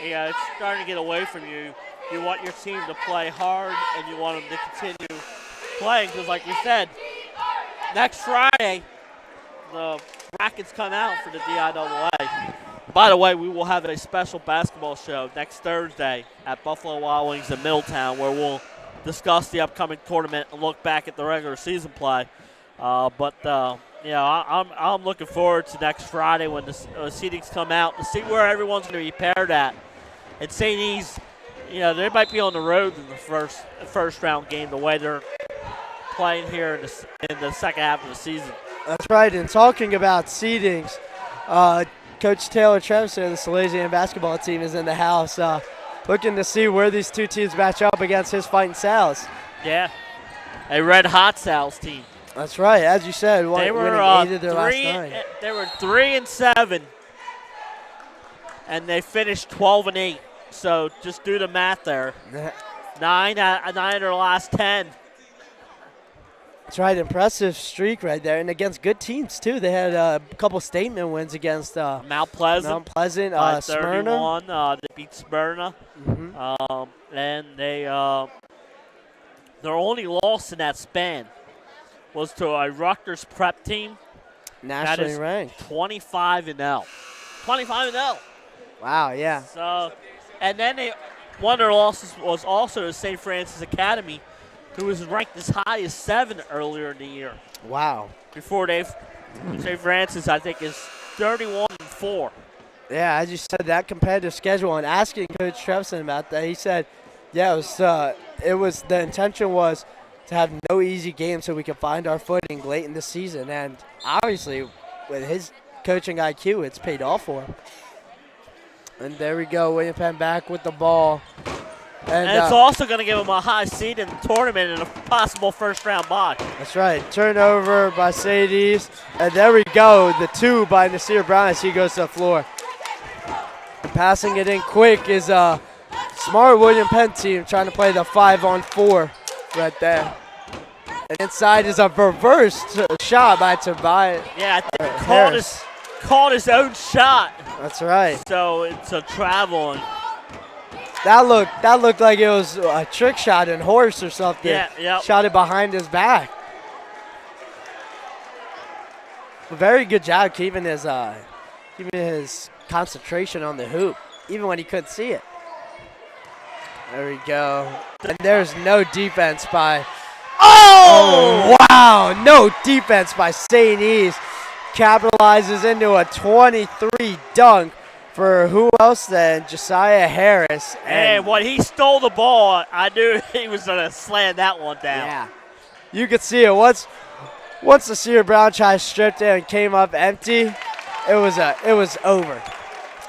it's starting to get away from you. You want your team to play hard, and you want them to continue playing. Because, like you said, next Friday, the brackets come out for the DIAA. By the way, we will have a special basketball show next Thursday at Buffalo Wild Wings in Middletown, where we'll discuss the upcoming tournament and look back at the regular season play. I'm looking forward to next Friday when the seedings come out to see where everyone's going to be paired at. And St. E's, they might be on the road in the first round game the way they're playing here in the second half of the season. That's right. And talking about seedings, Coach Taylor Trevison of the Salesian basketball team is in the house, looking to see where these two teams match up against his Fighting Sal's. Yeah, a red-hot Sal's team. That's right. As you said, they were winning 8 of their last 9. They were 3-7, and they finished 12-8. So just do the math there. 9 of their last 10. That's right. Impressive streak right there. And against good teams, too. They had a couple statement wins against Mount Pleasant, Smyrna. 31. They beat Smyrna. Mm-hmm. And their only loss in that span was to a Rutgers prep team. Nationally ranked. 25-0. 25-0. Wow, yeah. So, and then one of their losses was also to St. Francis Academy, who was ranked as high as 7 earlier in the year. Wow. Before St. Francis, I think, is 31-4. Yeah, as you said, that competitive schedule. And asking Coach Trevison about that, he said, yeah, it was the intention was to have no easy games so we could find our footing late in the season. And obviously, with his coaching IQ, it's paid off for him. And there we go, William Penn back with the ball. And it's also going to give him a high seed in the tournament and a possible first-round bye. That's right. Turnover by St. E's. And there we go, the 2 by Nasir Brown as he goes to the floor. Passing it in quick is a smart William Penn team trying to play the 5-on-4 right there. And inside is a reversed shot by Tobias. Yeah, I think he called his own shot. That's right. So it's a travel. That looked like it was a trick shot in horse or something. Yeah, yep. Shot it behind his back. Very good job keeping his even his concentration on the hoop, even when he couldn't see it. There we go. And there's no defense by... Oh, wow. No defense by St. E's. Capitalizes into a 23 dunk for who else than Josiah Harris. And when he stole the ball, I knew he was going to slam that one down. Yeah. You could see it. Once the Cedar Brown Chai stripped it and came up empty, it was over.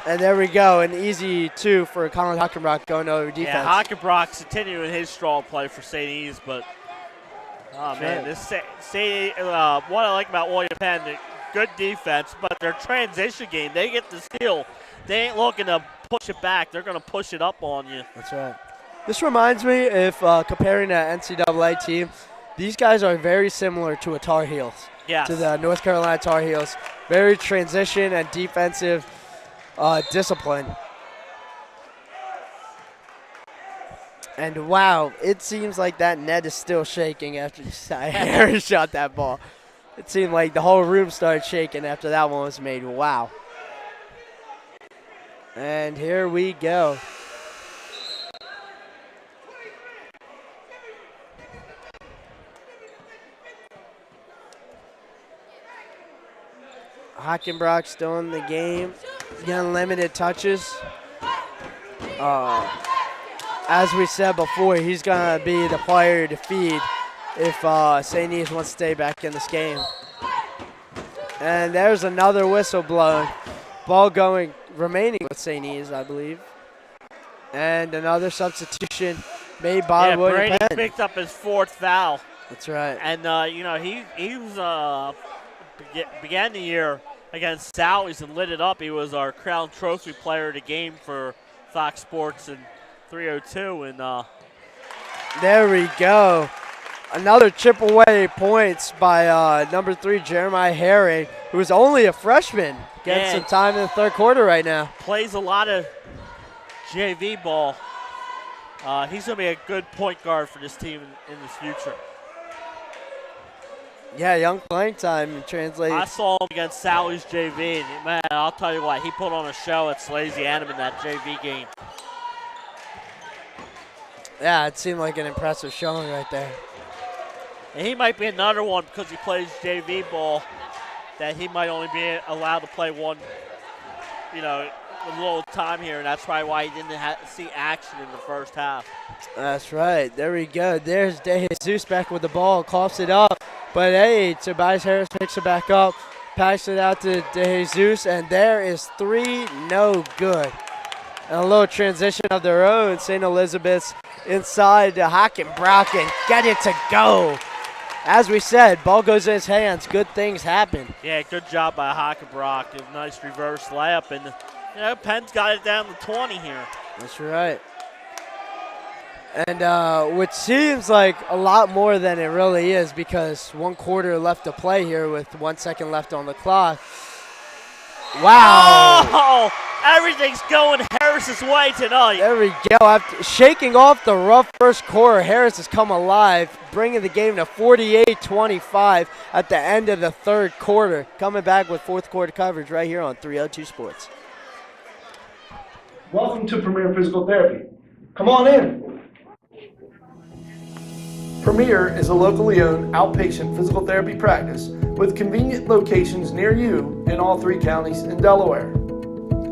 And there we go, an easy 2 for Colin Hockenbrock going over defense. Yeah, Hockenbrock's continuing his strong play for St. E's, but man, this St. what I like about William Penn, good defense, but their transition game, they get the steal. They ain't looking to push it back. They're going to push it up on you. That's right. This reminds me, if comparing an NCAA team, these guys are very similar to a Tar Heels. Yes. To the North Carolina Tar Heels. Very transition and defensive discipline. And wow, it seems like that net is still shaking after Harry shot that ball. It seemed like the whole room started shaking after that one was made. Wow. And here we go. Hockenbrock still in the game. Getting limited touches. As we said before, he's going to be the player to feed if St. E's wants to stay back in this game. And there's another whistle blown. Ball remaining with St. E's, I believe. And another substitution made by William Brady Penn. picked up his 4th foul. That's right. And, he was began the year against Sally's and lit it up. He was our Crown Trophy player of the game for Fox Sports in 302. And there we go. Another chip away points by number 3, Jeremiah Herring, who's only a freshman. Getting some time in the third quarter right now. Plays a lot of JV ball. He's going to be a good point guard for this team in the future. Yeah, young playing time translates. I saw him against Sally's JV, and man, I'll tell you what, he put on a show at Slazy Annam in that JV game. Yeah, it seemed like an impressive showing right there. And he might be another one because he plays JV ball that he might only be allowed to play one, a little time here, and that's probably why he didn't see action in the first half. That's right. There we go. There's De Jesus back with the ball, coughs it up. But hey, Tobias Harris picks it back up, passes it out to De Jesus, and there is 3, no good. And a little transition of their own. St. Elizabeth's inside to Hockenbrock and get it to go. As we said, ball goes in his hands. Good things happen. Yeah, good job by Hockenbrock. A nice reverse layup. And, Penn's got it down to 20 here. That's right. And which seems like a lot more than it really is because 1 quarter left to play here with 1 second left on the clock. Wow. Oh, everything's going Harris's way tonight. There we go. After shaking off the rough first quarter, Harris has come alive, bringing the game to 48-25 at the end of the third quarter. Coming back with fourth quarter coverage right here on 302 Sports. Welcome to Premier Physical Therapy. Come on in. Premier is a locally owned outpatient physical therapy practice with convenient locations near you in all 3 counties in Delaware.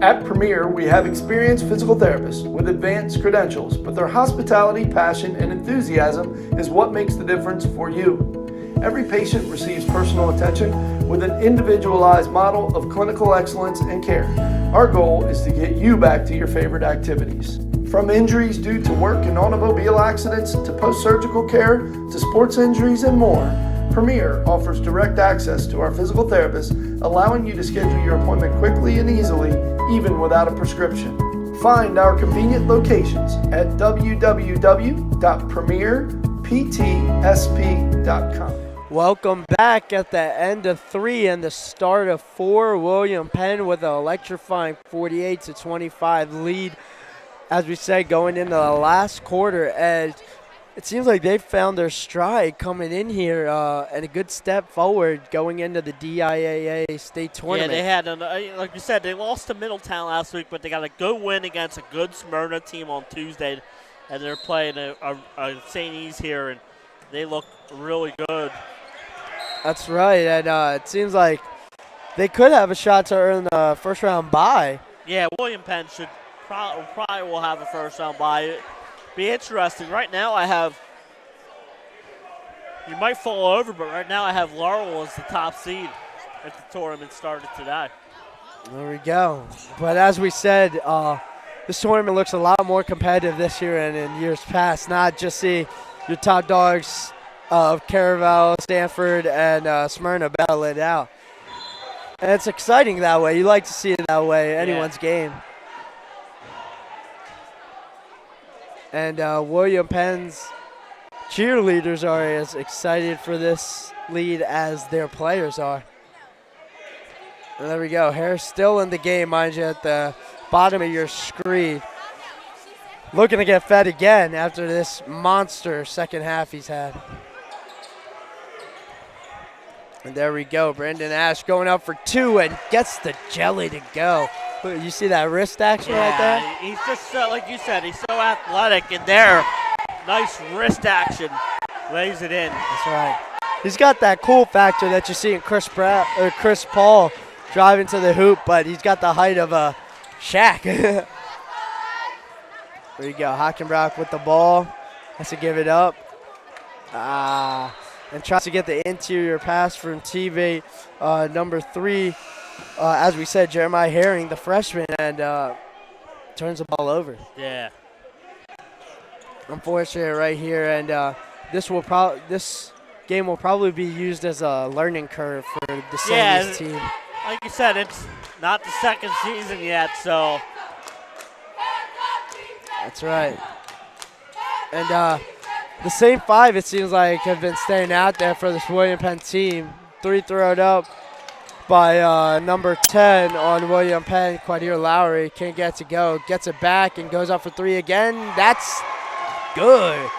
At Premier, we have experienced physical therapists with advanced credentials, but their hospitality, passion, and enthusiasm is what makes the difference for you. Every patient receives personal attention with an individualized model of clinical excellence and care. Our goal is to get you back to your favorite activities. From injuries due to work and automobile accidents to post-surgical care to sports injuries and more, Premier offers direct access to our physical therapists, allowing you to schedule your appointment quickly and easily, even without a prescription. Find our convenient locations at www.premierptsp.com. Welcome back at the end of 3 and the start of 4. William Penn with an electrifying 48-25 lead. As we said, going into the last quarter, as it seems like they've found their stride coming in here and a good step forward going into the DIAA state tournament. Yeah, they had, like you said, they lost to Middletown last week, but they got a good win against a good Smyrna team on Tuesday, and they're playing a St. E's here, and they look really good. That's right, and it seems like they could have a shot to earn the first round bye. Yeah, William Penn should probably will have a first round bye. It'd be interesting. Right now I have, you might fall over, but right now I have Laurel as the top seed if the tournament started today. There we go. But as we said, this tournament looks a lot more competitive this year and in years past. Not just see your top dogs of Caravel, Stanford, and Smyrna battle it out. And it's exciting that way. You like to see it that way, anyone's game. And William Penn's cheerleaders are as excited for this lead as their players are. And there we go. Harris still in the game, mind you, at the bottom of your screen. Looking to get fed again after this monster second half he's had. And there we go. Brandon Ash going up for two and gets the jelly to go. You see that wrist action right there? He's just, like you said, he's so athletic, and there, nice wrist action, lays it in. That's right. He's got that cool factor that you see in Chris Paul driving to the hoop, but he's got the height of a Shaq. There you go. Hockenbrock with the ball. Has to give it up. And tries to get the interior pass from teammate number 3. As we said, Jeremiah Herring, the freshman, and turns the ball over. Yeah. Unfortunate right here, and this game will probably be used as a learning curve for the Sandy's team. Like you said, it's not the second season yet, so. That's right. And the same 5, it seems like, have been staying out there for this William Penn team. 3 thrown up by number 10 on William Penn, Quadir Lowry. Can't get to go. Gets it back and goes up for 3 again. That's good.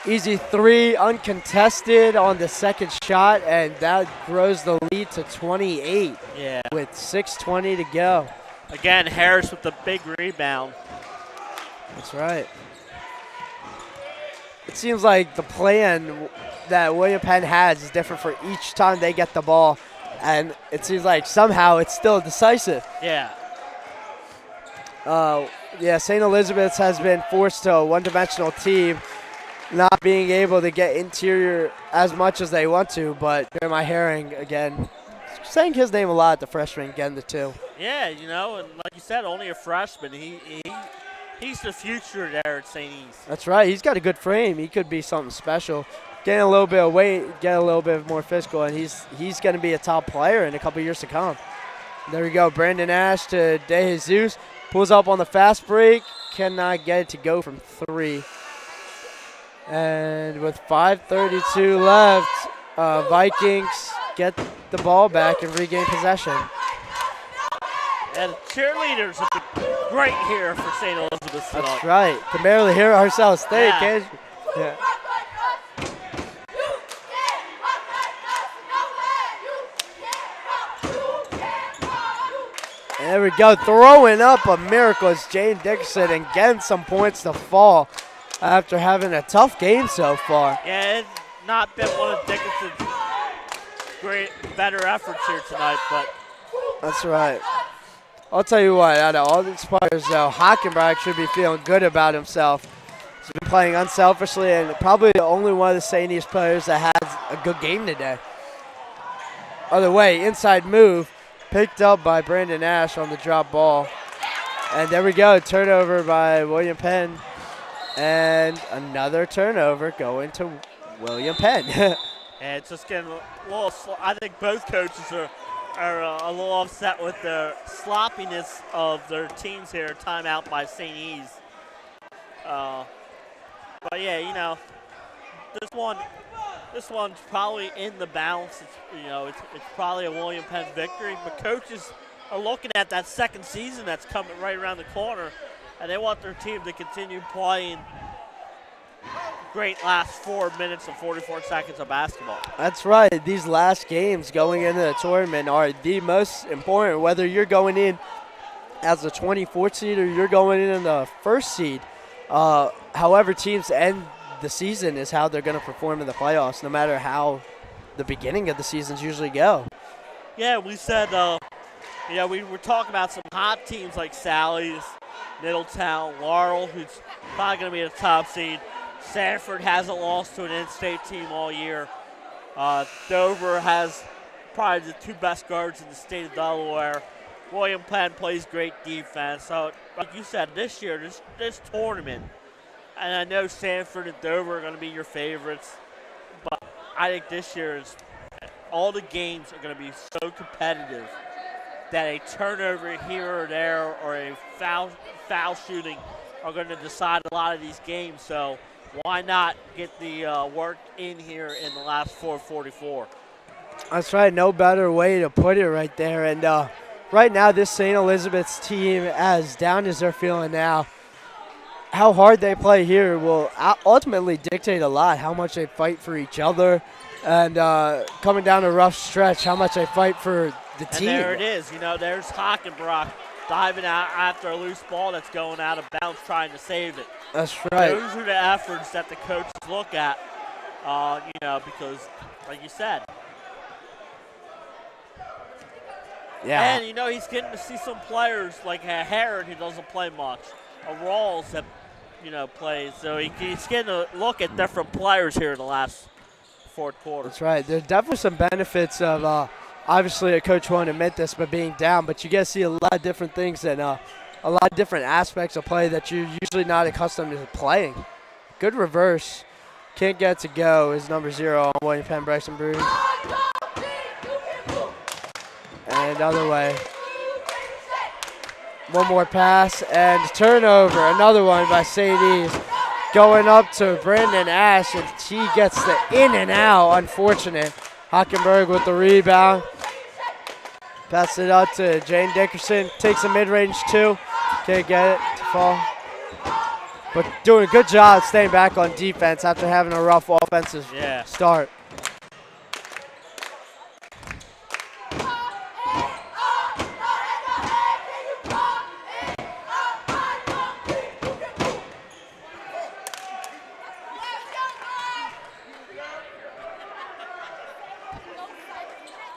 Easy 3, uncontested on the second shot, and that grows the lead to 28 with 6:20 to go. Again, Harris with the big rebound. That's right. It seems like the plan that William Penn has is different for each time they get the ball, and it seems like somehow it's still decisive. Yeah. St. Elizabeth's has been forced to a one-dimensional team, not being able to get interior as much as they want to, but Jeremiah Herring, again, saying his name a lot, the freshman, getting the 2. Yeah, and like you said, only a freshman. He's the future there at St. E's. That's right. He's got a good frame. He could be something special. Getting a little bit of weight, get a little bit more physical, and he's going to be a top player in a couple years to come. There we go. Brandon Ash to De Jesus. Pulls up on the fast break. Cannot get it to go from 3. And with 5:32 left, Vikings get the ball back and regain possession. And the cheerleaders have been great here for St. Elizabeth. That's right. Can barely hear ourselves think, can't you? Yeah. There we go. Throwing up a miracle is Jane Dickerson and getting some points to fall after having a tough game so far. Yeah, it's not been one of Dickerson's better efforts here tonight, but. That's right. I'll tell you what, out of all these players, though, Hockenbrock should be feeling good about himself. He's been playing unselfishly and probably the only one of the St. E's players that has a good game today. Other way, inside move, picked up by Brandon Ash on the drop ball. And there we go, turnover by William Penn. And another turnover going to William Penn. And it's just getting a little I think both coaches are a little upset with the sloppiness of their teams here. Timeout by St. E's. But yeah, this one's probably in the balance. It's probably a William Penn victory. But coaches are looking at that second season that's coming right around the corner, and they want their team to continue playing great last 4 minutes and 44 seconds of basketball. That's right. These last games going into the tournament are the most important, whether you're going in as the 24th seed or you're going in the first seed. However teams end the season is how they're going to perform in the playoffs, no matter how the beginning of the seasons usually go. Yeah, we said, we were talking about some hot teams like Sally's, Middletown, Laurel, who's probably going to be the top seed. Sanford hasn't lost to an in-state team all year. Dover has probably the two best guards in the state of Delaware. William Penn plays great defense. So, like you said, this year, this tournament, and I know Sanford and Dover are going to be your favorites, but I think this year all the games are going to be so competitive that a turnover here or there or a foul shooting are going to decide a lot of these games. So why not get the work in here in the last 4:44? That's right. No better way to put it right there. And right now, this St. Elizabeth's team, as down as they're feeling now, how hard they play here will ultimately dictate a lot, how much they fight for each other, and coming down a rough stretch, how much they fight for the team. And there it is. There's Hockenbrock diving out after a loose ball that's going out of bounds, trying to save it. That's right. Those are the efforts that the coaches look at, because, like you said. Yeah. And, he's getting to see some players like a Herod who doesn't play much, a Rawls that, plays. So he's getting to look at different players here in the last fourth quarter. That's right. There's definitely some benefits of, obviously a coach won't admit this, but being down. But you get to see a lot of different things and a lot of different aspects of play that you're usually not accustomed to playing. Good reverse. Can't get to go is number 0 on William Penn, Bryson Brood. And other way. One more pass and turnover. Another one by St. E's. Going up to Brandon Ash, and she gets the in and out. Unfortunate. Hockenberg with the rebound. Pass it out to Jane Dickerson. Takes a mid-range two. Can't get it to fall. But doing a good job staying back on defense after having a rough offensive start.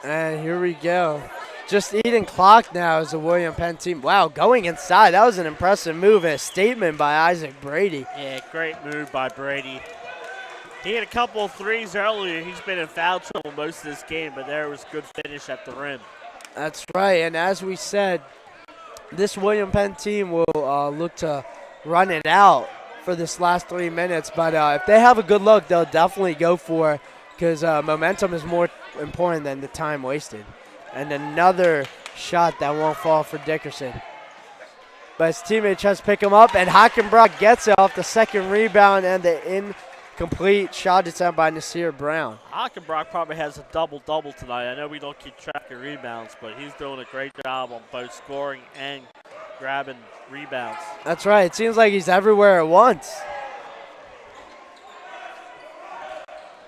And here we go. Just eating clock now as the William Penn team. Wow, going inside. That was an impressive move and a statement by Isaac Brady. Yeah, great move by Brady. He had a couple of threes earlier. He's been in foul trouble most of this game, but there was good finish at the rim. That's right, and as we said, this William Penn team will look to run it out for this last 3 minutes. But if they have a good look, they'll definitely go for it because momentum is more important than the time wasted. And another shot that won't fall for Dickerson. But his teammate tries to pick him up, and Hockenbrock gets it off the second rebound and the incomplete shot attempt by Nasir Brown. Hockenbrock probably has a double-double tonight. I know we don't keep track of rebounds, but he's doing a great job on both scoring and grabbing rebounds. That's right. It seems like he's everywhere at once.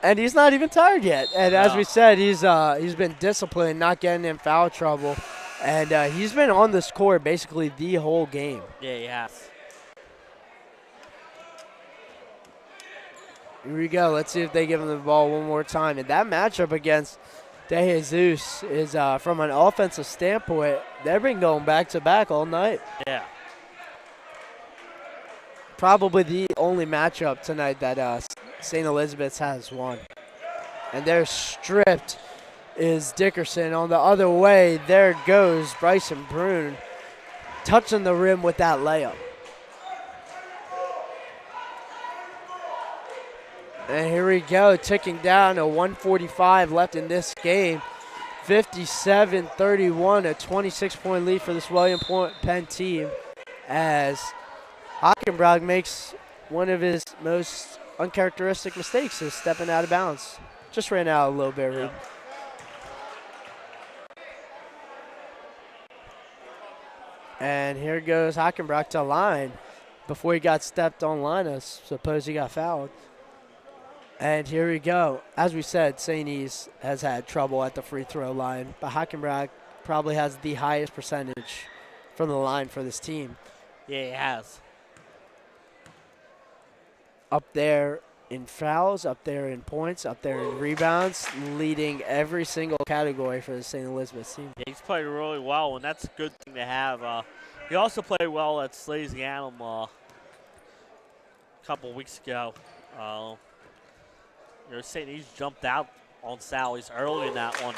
And he's not even tired yet. And as we said, he's been disciplined, not getting in foul trouble. And he's been on this court basically the whole game. Yeah, he has. Here we go. Let's see if they give him the ball one more time. And that matchup against De Jesus is, from an offensive standpoint, they've been going back-to-back all night. Yeah. Probably the only matchup tonight that St. Elizabeth's has won. And their stripped is Dickerson. On the other way, there goes Bryson Brune, touching the rim with that layup. And here we go, ticking down to 1:45 left in this game. 57-31, a 26-point lead for this William Penn team as Hockenbrock makes one of his most uncharacteristic mistakes is stepping out of bounds. Just ran out a little bit, Reed. And here goes Hockenbrock to line. Before he got stepped on line, I suppose he got fouled. And here we go. As we said, St. E's has had trouble at the free throw line, but Hockenbach probably has the highest percentage from the line for this team. Yeah, he has. Up there in fouls, up there in points, up there in rebounds, leading every single category for the St. Elizabeth team. Yeah, he's played really well, and that's a good thing to have. He also played well at Slazy Annam a couple weeks ago. St. E's jumped out on Sally's early in that one.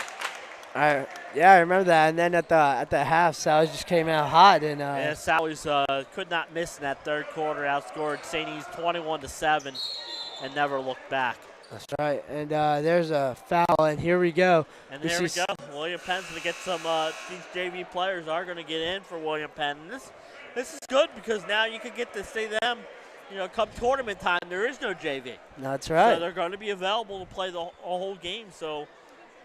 I remember that. And then at the half, Sally just came out hot. And yeah, Sally's could not miss in that third quarter. Outscored St. E's 21-7, and never looked back. That's right. And there's a foul, and here we go. And there we go. William Penn's going to get some. These JV players are going to get in for William Penn. And this is good because now you can get to see them. Come tournament time, there is no JV. That's right. So they're going to be available to play the whole game. So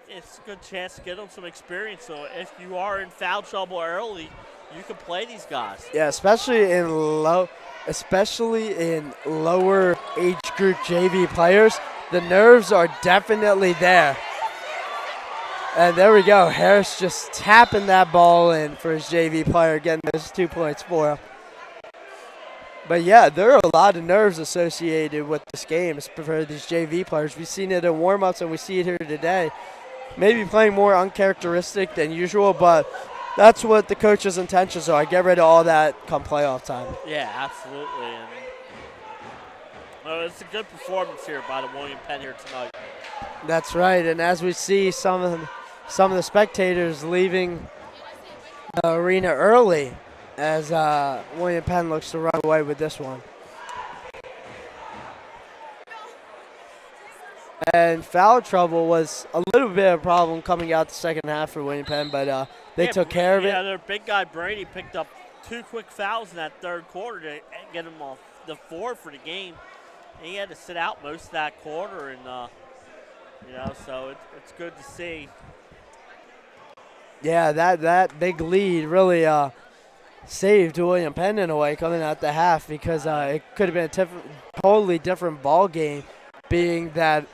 it's a good chance to get them some experience. So if you are in foul trouble early, you can play these guys. Yeah, especially in lower age group JV players, the nerves are definitely there. And there we go. Harris just tapping that ball in for his JV player, getting those 2 points for him. But yeah, there are a lot of nerves associated with this game for these JV players. We've seen it in warm-ups and we see it here today. Maybe playing more uncharacteristic than usual, but that's what the coach's intentions are. Get rid of all that come playoff time. Yeah, absolutely. And it's a good performance here by the William Penn here tonight. That's right. And as we see some of the spectators leaving the arena early, as William Penn looks to run away with this one. And foul trouble was a little bit of a problem coming out the second half for William Penn, but they took care of it. Yeah, their big guy Brady picked up 2 quick fouls in that third quarter to get him off the 4 for the game. And he had to sit out most of that quarter, and so it's good to see. Yeah, that big lead really saved William Penn in a way coming out the half, because it could have been a totally different ball game, being that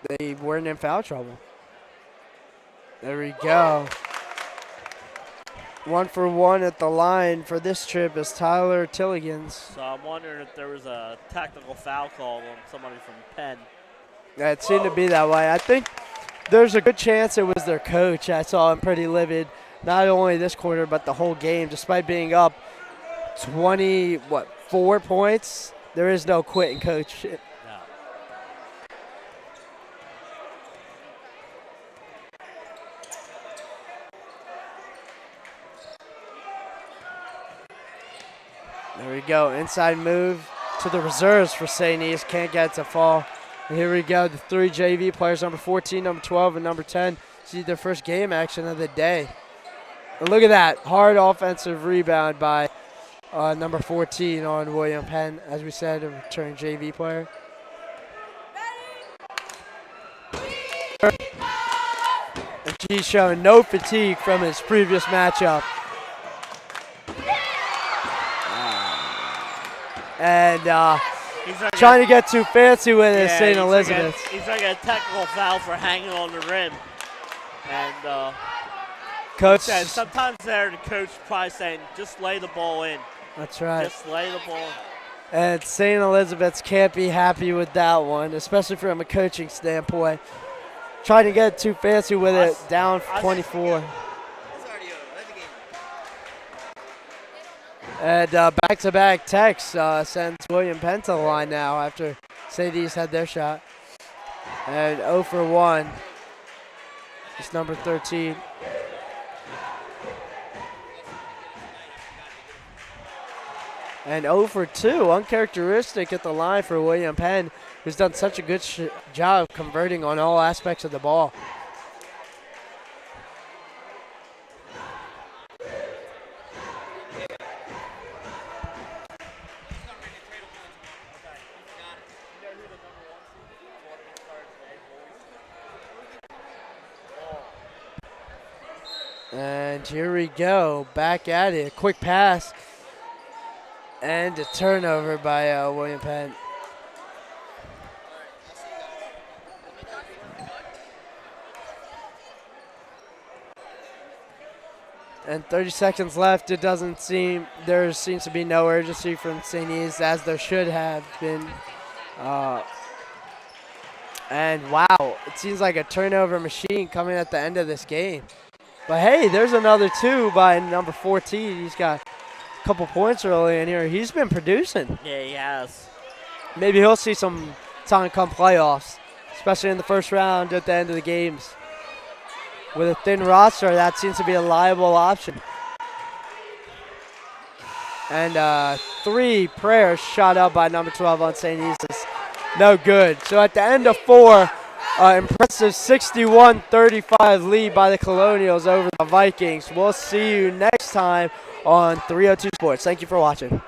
they weren't in foul trouble. There we go. 1 for 1 at the line for this trip is Tyler Tilligans. So I'm wondering if there was a technical foul call on somebody from Penn. Yeah, it seemed to be that way. I think there's a good chance it was their coach. I saw him pretty livid, not only this quarter, but the whole game. Despite being up 4 points, there is no quitting, coach. No. There we go. Inside move to the reserves for St. E's. Can't get to fall. And here we go. The 3 JV players, number 14, number 12, and number 10, see their first game action of the day. And look at that. Hard offensive rebound by number 14 on William Penn. As we said, a returning JV player. And he's showing no fatigue from his previous matchup. And trying to get too fancy with it, St. Elizabeth. He's like a technical foul for hanging on the rim. And coach said sometimes the coach probably saying, just lay the ball in. That's right. Just lay the ball in. And St. Elizabeth's can't be happy with that one, especially from a coaching standpoint. Trying to get too fancy with it, down 24. And back-to-back text sends William Penn to the line now after St. E's had their shot. And 0 for 1. It's number 13. And 0 for 2, uncharacteristic at the line for William Penn, who's done such a good job converting on all aspects of the ball. And here we go, back at it. Quick pass and a turnover by William Penn. And 30 seconds left. There seems to be no urgency from St. E's as there should have been. And wow, it seems like a turnover machine coming at the end of this game. But hey, there's another 2 by number 14. He's got a couple points early in here. He's been producing. Yeah, he has. Maybe he'll see some time come playoffs, especially in the first round at the end of the games. With a thin roster, that seems to be a liable option. And 3 prayers shot up by number 12 on St. E's. No good. So at the end of 4, impressive 61-35 lead by the Colonials over the Vikings. We'll see you next time on 302 Sports. Thank you for watching.